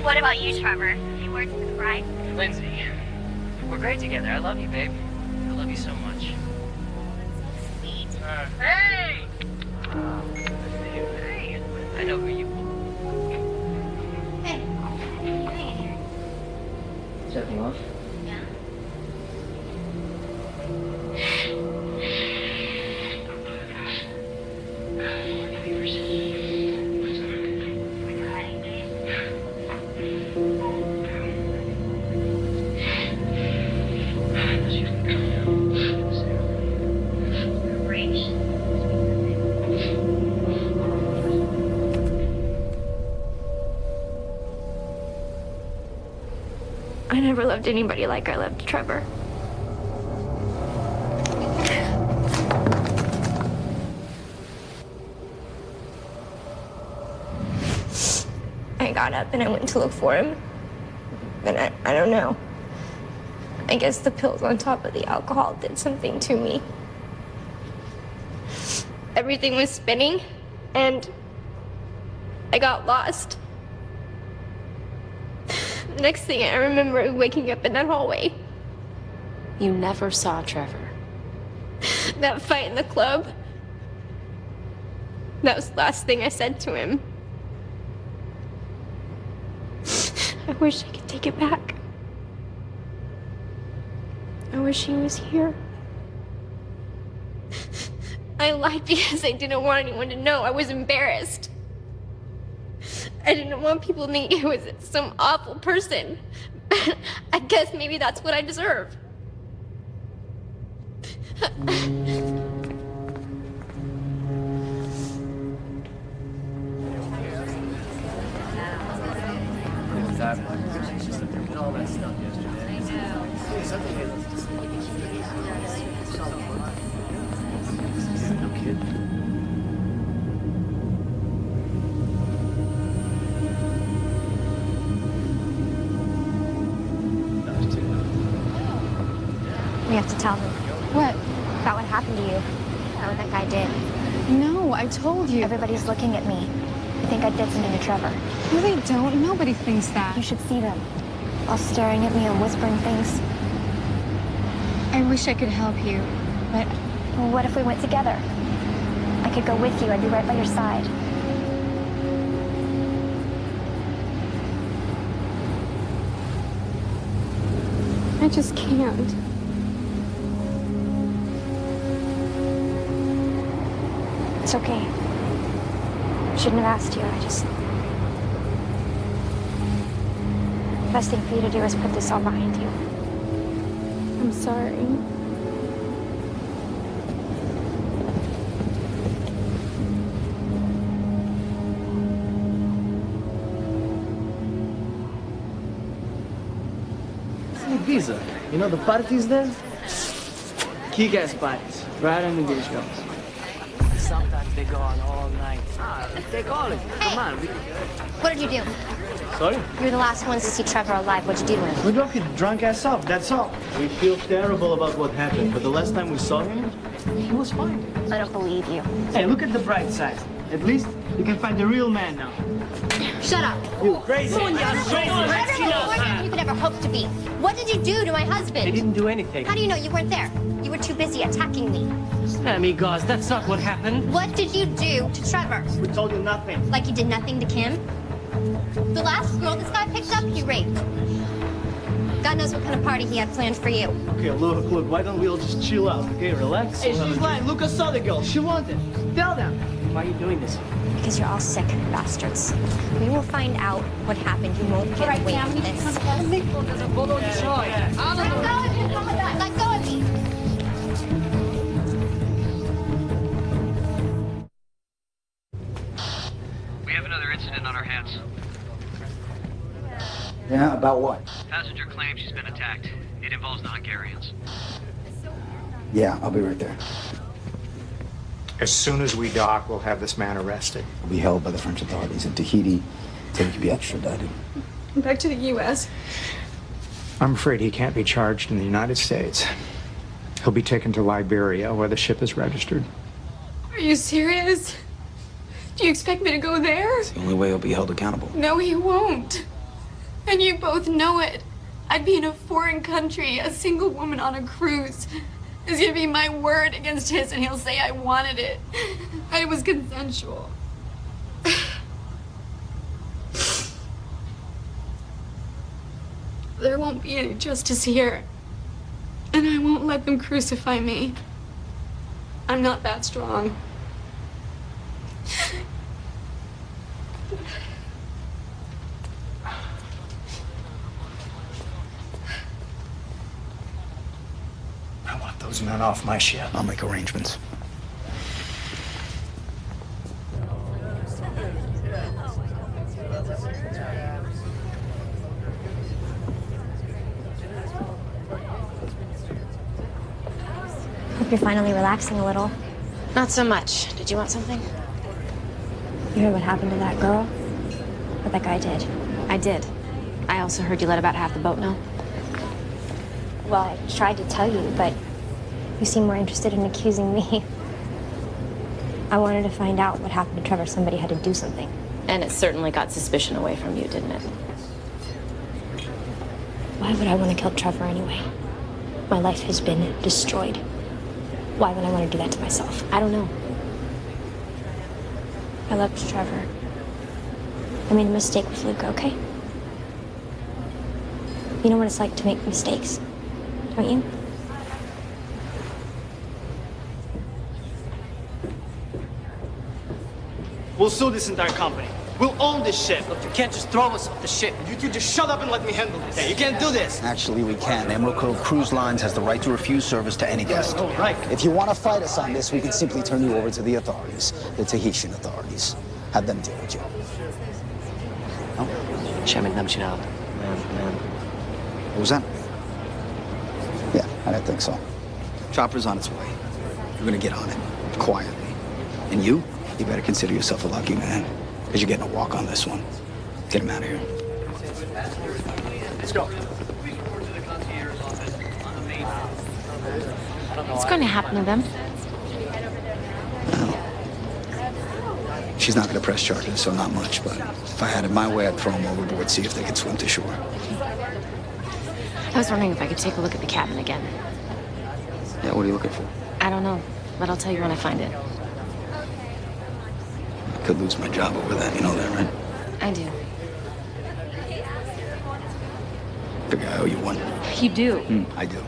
What about you, Trevor? Any words of advice? Lindsay, we're great together. I love you, babe. I love you so much. Sweet. Hey! Hey! I know who you are. Hey. Stepping off? Yeah. I never loved anybody like I loved Trevor. I got up and I went to look for him. And I don't know. I guess the pills on top of the alcohol did something to me. Everything was spinning, and I got lost. The next thing I remember waking up in that hallway. You never saw Trevor. That fight in the club. That was the last thing I said to him. I wish I could take it back. I wish he was here. I lied because I didn't want anyone to know. I was embarrassed. I didn't want people to think I was some awful person. I guess maybe that's what I deserve. All that stuff yesterday. No kid. We have to tell them. What? About what happened to you. About what that guy did. No, I told you. Everybody's looking at me. I think I did something to Trevor. No, they don't. Nobody thinks that. You should see them. All staring at me and whispering things. I wish I could help you, but... Well, what if we went together? I could go with you. I'd be right by your side. I just can't. It's okay. Shouldn't have asked you. The best thing for you to do is put this all behind you. I'm sorry. Ibiza, you know the parties there? Kick-ass parties, right on the beach girls. Sometimes they go on all night. Take all of it. Come on. What did you do? Sorry? You were the last ones to see Trevor alive. What'd you do to him? We drunk his drunk ass up, that's all. We feel terrible about what happened, but the last time we saw him, he was fine. I don't believe you. Hey, look at the bright side. At least you can find the real man now. Shut up. You crazy. Whatever you could ever hope to be. What did you do to my husband? I didn't do anything. How do you know you weren't there? You were too busy attacking me. Amigos, that's not what happened. What did you do to Trevor? We told you nothing. Like you did nothing to Kim? The last girl this guy picked up, he raped. God knows what kind of party he had planned for you. Okay, look, why don't we all just chill out, okay? Relax. Hey, she's lying. Lucas saw the girl. She wanted. Tell them. Why are you doing this? Because you're all sick bastards. We will find out what happened. You won't get away with this. Let go of me. Let go of me. We have another incident on our hands. Yeah, about what? Passenger claims she's been attacked. It involves the Hungarians. Yeah, I'll be right there. As soon as we dock, we'll have this man arrested. He'll be held by the French authorities in Tahiti until he can be extradited. Back to the U.S. I'm afraid he can't be charged in the United States. He'll be taken to Liberia, where the ship is registered. Are you serious? Do you expect me to go there? It's the only way he'll be held accountable. No, he won't. And you both know it. I'd be in a foreign country, a single woman on a cruise. It's gonna be my word against his, and he'll say I wanted it. It was consensual. There won't be any justice here. And I won't let them crucify me. I'm not that strong. I want those men off my ship. I'll make arrangements. Hope you're finally relaxing a little. Not so much. Did you want something? You heard what happened to that girl? What that guy did? I did. I also heard you let about half the boat know. Well, I tried to tell you, but you seem more interested in accusing me. I wanted to find out what happened to Trevor. Somebody had to do something. And it certainly got suspicion away from you, didn't it? Why would I want to kill Trevor anyway? My life has been destroyed. Why would I want to do that to myself? I don't know. I loved Trevor. I made a mistake with Luca, okay? You know what it's like to make mistakes, don't you? We'll sue this entire company. We'll own this ship. Look, you can't just throw us off the ship. You two just shut up and let me handle this. Yeah, you can't do this. Actually, we can. Emerald Cove Cruise Lines has the right to refuse service to any guest. Oh, right. If you want to fight us on this, we can simply turn you over to the authorities, the Tahitian authorities. Have them deal with you. No? What was that? Yeah, I didn't think so. Chopper's on its way. You're gonna get on it, quietly. And you better consider yourself a lucky man, because you're getting a walk on this one. Get him out of here. Let's go. What's going to happen to them? She's not gonna press charges, so not much, but if I had it my way, I'd throw them overboard, see if they could swim to shore. I was wondering if I could take a look at the cabin again. Yeah, what are you looking for? I don't know, but I'll tell you when I find it. I could lose my job over that, you know that, right? I do. Figure I owe you one. You do? I do.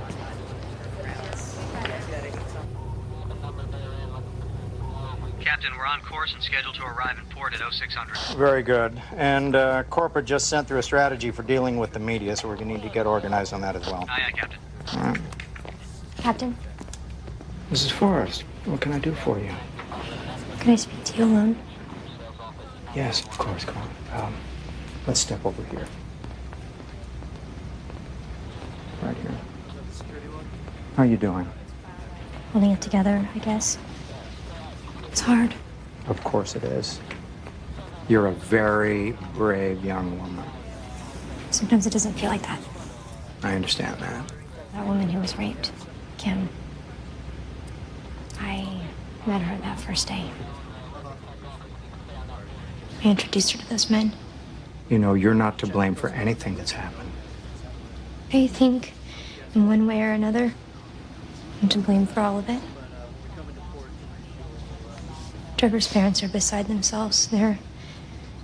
Captain, we're on course and scheduled to arrive in port at 0600. Very good. And corporate just sent through a strategy for dealing with the media, so we're going to need to get organized on that as well. Aye, aye, Captain. All right. Captain, Mrs. Forrest, what can I do for you? can I speak to you alone? Yes, of course, come on. Let's step over here. Right here. How are you doing? Holding it together, I guess. It's hard. Of course it is. You're a very brave young woman. Sometimes it doesn't feel like that. I understand that. That woman who was raped, Kim. I met her that first day. I introduced her to those men. You know, you're not to blame for anything that's happened. I think, in one way or another, I'm to blame for all of it. Trevor's parents are beside themselves. They're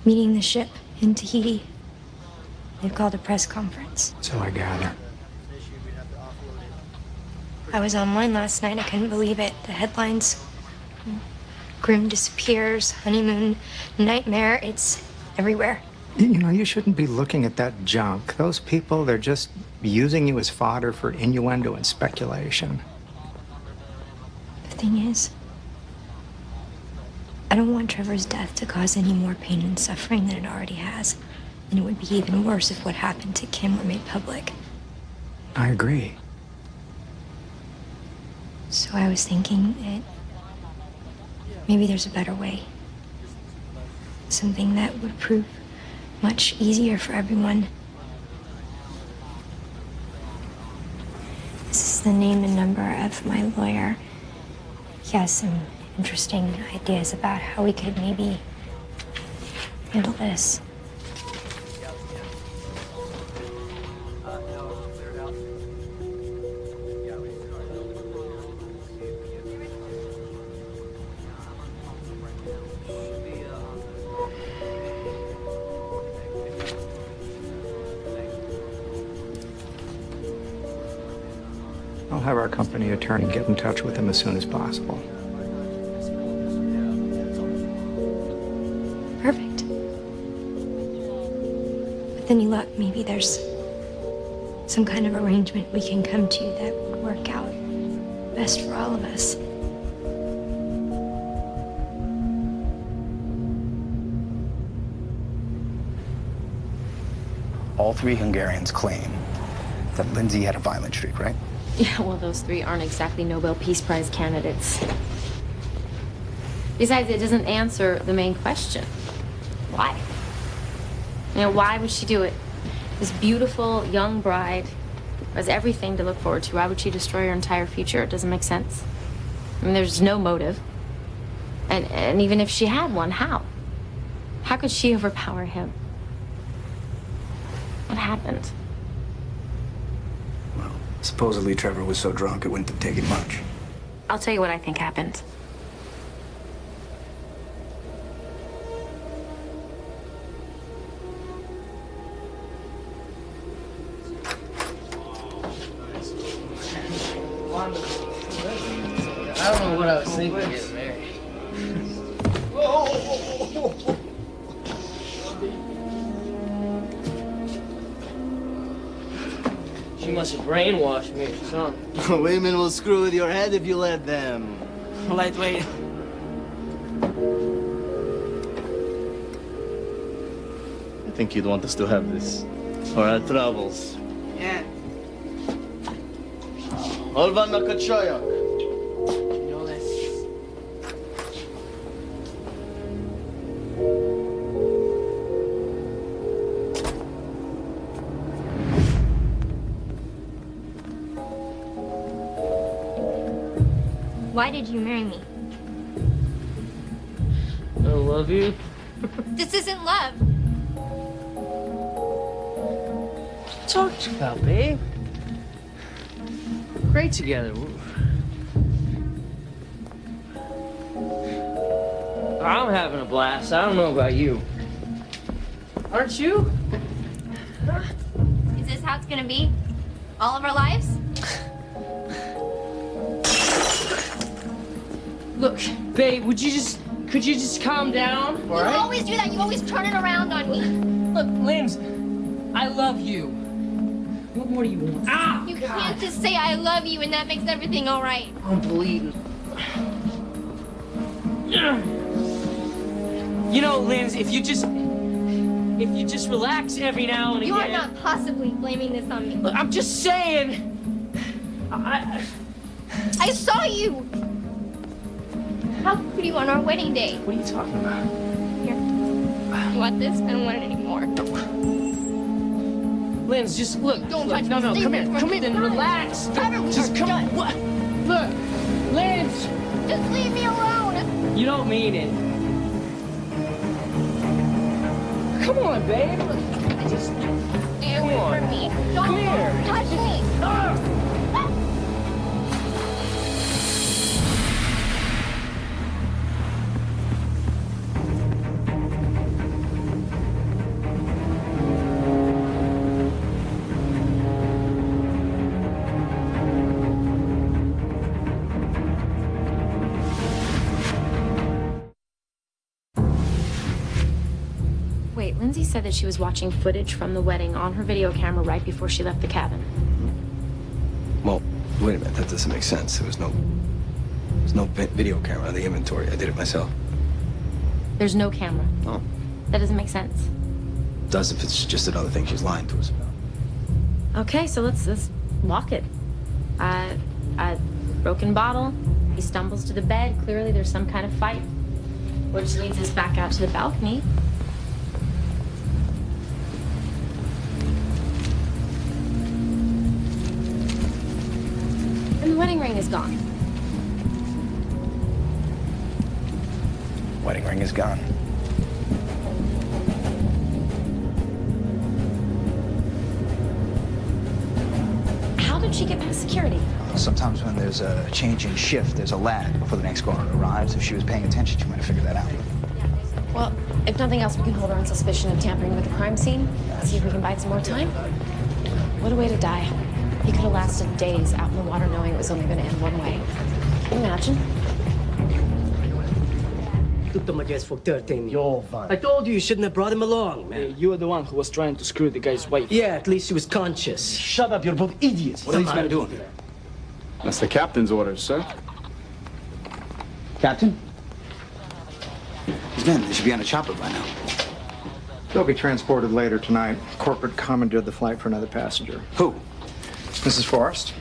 meeting the ship in Tahiti. They've called a press conference. So I gather. I was online last night. I couldn't believe it. The headlines. Grim disappears, honeymoon, nightmare. It's everywhere. You know, you shouldn't be looking at that junk. Those people, they're just using you as fodder for innuendo and speculation. The thing is, I don't want Trevor's death to cause any more pain and suffering than it already has. And it would be even worse if what happened to Kim were made public. I agree. So I was thinking that maybe there's a better way. Something that would prove much easier for everyone. This is the name and number of my lawyer. He has some interesting ideas about how we could maybe handle this. I'll have our company attorney get in touch with him as soon as possible. Perfect. But then you look, maybe there's some kind of arrangement we can come to that would work out best for all of us. All three Hungarians claim that Lindsay had a violent streak, right? Yeah, well, those three aren't exactly Nobel Peace Prize candidates. Besides, it doesn't answer the main question. Why? You know, why would she do it? This beautiful young bride has everything to look forward to. Why would she destroy her entire future? It doesn't make sense. I mean, there's no motive. And even if she had one, how? How could she overpower him? What happened? Supposedly Trevor was so drunk it wouldn't have taken much. I'll tell you what I think happened. I don't know what I was thinking getting married. She must have brainwashed me or something. Women will screw with your head if you let them. Lightweight. I think you'd want us to have this for our troubles. Yeah. Olvan Nakachoyak. You know this. Why did you marry me? I love you. This isn't love. What talked about, babe? Great together. I'm having a blast. I don't know about you. Aren't you? Is this how it's gonna be? All of our lives? Look, babe, could you just calm down? You always do that. You always turn it around on me. Look, Linz, I love you. What more do you want? Ah! You can't just say I love you and that makes everything all right. I'm bleeding. You know, Linz, if you just relax every now and again. You are not possibly blaming this on me. Look, I'm just saying. I saw you. How could you on our wedding day? What are you talking about? Here. You want this? I don't want it anymore. Linz, just look. Don't look, touch me. No, Stay come away here. from Come me. in and Stop. relax. Trevor, we Just are come done. on. What? Look, Linz. Just leave me alone. You don't mean it. Come on, babe. Just Stay away from me. Don't Come here. touch me. Wait, Lindsay said that she was watching footage from the wedding on her video camera right before she left the cabin. Well, wait a minute. That doesn't make sense. There's no video camera on the inventory. I did it myself. There's no camera. Oh. That doesn't make sense. does if it's just another thing she's lying to us about. Okay, so let's walk it. Broken bottle. He stumbles to the bed. Clearly there's some kind of fight, which leads us back out to the balcony. And the wedding ring is gone. Wedding ring is gone. How did she get past security? Sometimes when there's a change in shift, there's a lag before the next guard arrives. If she was paying attention, she might have figured that out. Well, if nothing else, we can hold her on suspicion of tampering with the crime scene. See if we can buy some more time. What a way to die. He could have lasted days out in the water knowing it was only going to end one way. Can you imagine? Took them against for 13. You're fine. I told you shouldn't have brought him along, man. You were the one who was trying to screw the guy's wife. Yeah, at least she was conscious. Shut up, you're both idiots. What are these men doing? That's the captain's orders, sir. Captain? These men, they should be on a chopper by now. They'll be transported later tonight. Corporate commandeered the flight for another passenger. Who? Mrs. Forrest.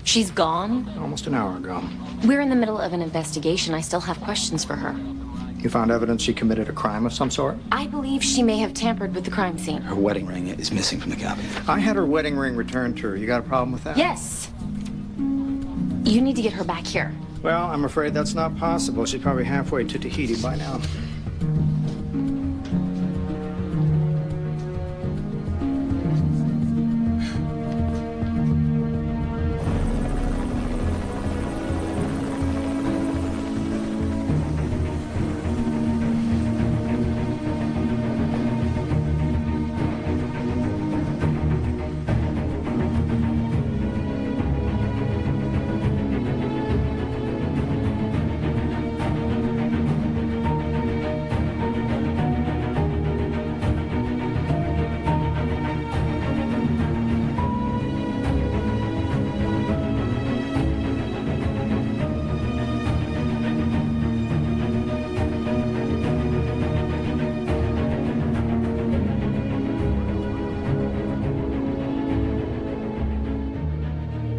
She's gone? Almost an hour ago. We're in the middle of an investigation. I still have questions for her. You found evidence she committed a crime of some sort? I believe she may have tampered with the crime scene. Her wedding ring is missing from the cabin. I had her wedding ring returned to her. You got a problem with that? Yes. You need to get her back here. Well, I'm afraid that's not possible. She's probably halfway to Tahiti by now.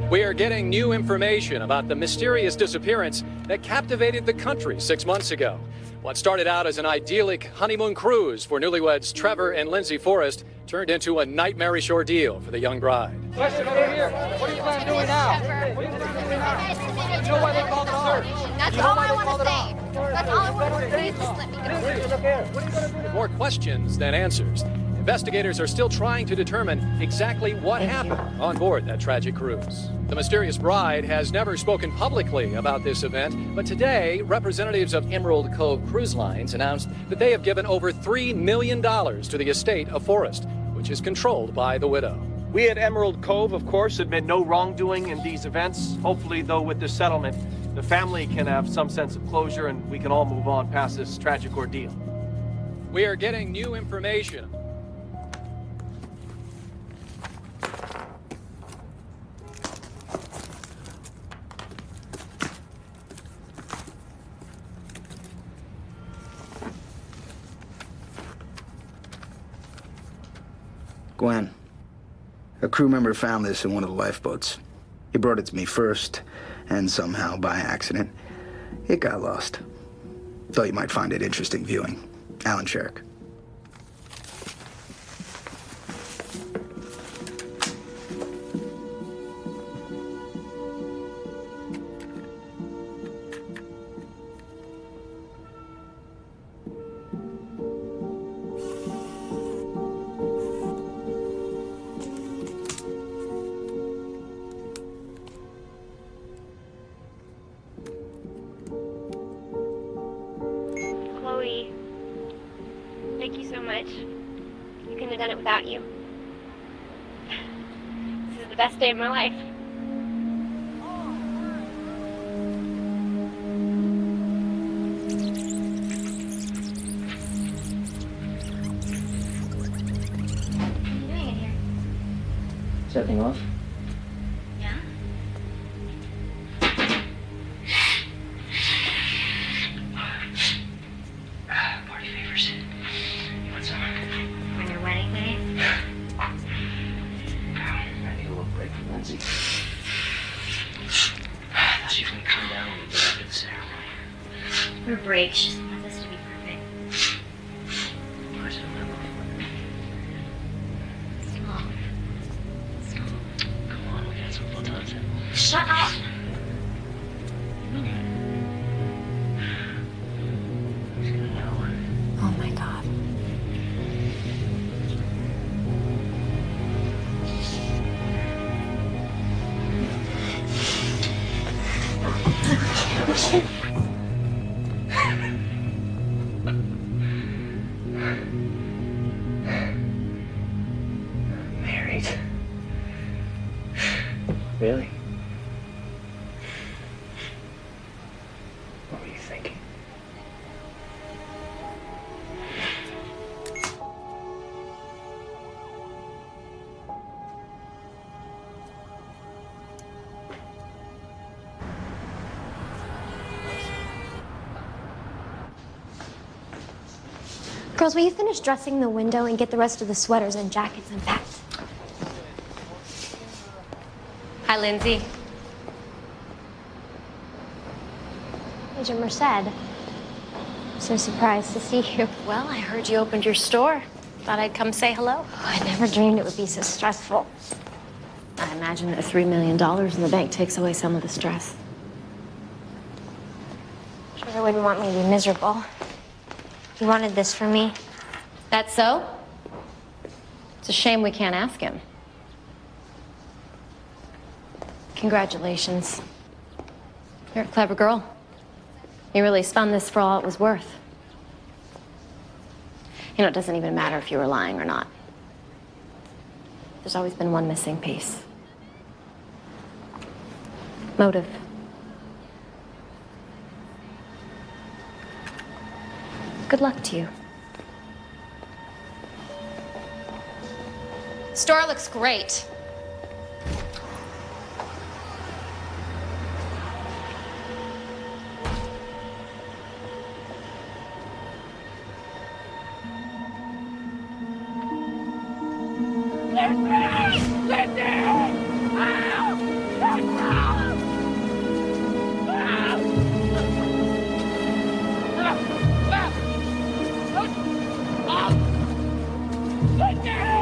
We are getting new information about the mysterious disappearance that captivated the country 6 months ago. What started out as an idyllic honeymoon cruise for newlyweds Trevor and Lindsay Forrest turned into a nightmarish ordeal for the young bride. Question over here. What are you planning on doing now? What are you planning on doing now? You know why they called it search? That's all I want to say. That's all I want to say. Just let me get away. More questions than answers. Investigators are still trying to determine exactly what happened on board that tragic cruise. The mysterious bride has never spoken publicly about this event, but today, representatives of Emerald Cove Cruise Lines announced that they have given over $3 million to the estate of Forrest, which is controlled by the widow. We at Emerald Cove, of course, admit no wrongdoing in these events. Hopefully, though, with this settlement, the family can have some sense of closure and we can all move on past this tragic ordeal. We are getting new information. Gwen, a crew member found this in one of the lifeboats. He brought it to me first, and somehow, by accident, it got lost. Thought you might find it interesting viewing. Alan Sherrick. Chloe, thank you so much. I couldn't have done it without you. This is the best day of my life. Setting off? Yeah? Party favors. You want some? When you're wet. Her break. She just wants us to be perfect. Come on, we got some fun times here. Shut up! Oh my God. Married? Really? What were you thinking? Girls, will you finish dressing the window and get the rest of the sweaters and jackets unpacked? Hi, Lindsay. Agent Merced. I'm so surprised to see you. Well, I heard you opened your store. Thought I'd come say hello. Oh, I never dreamed it would be so stressful. I imagine that $3 million in the bank takes away some of the stress. Sure wouldn't want me to be miserable. You wanted this for me. That's so? It's a shame we can't ask him. Congratulations. You're a clever girl. You really spun this for all it was worth. You know, it doesn't even matter if you were lying or not. There's always been one missing piece. Motive. Good luck to you. Store looks great. Lindsay!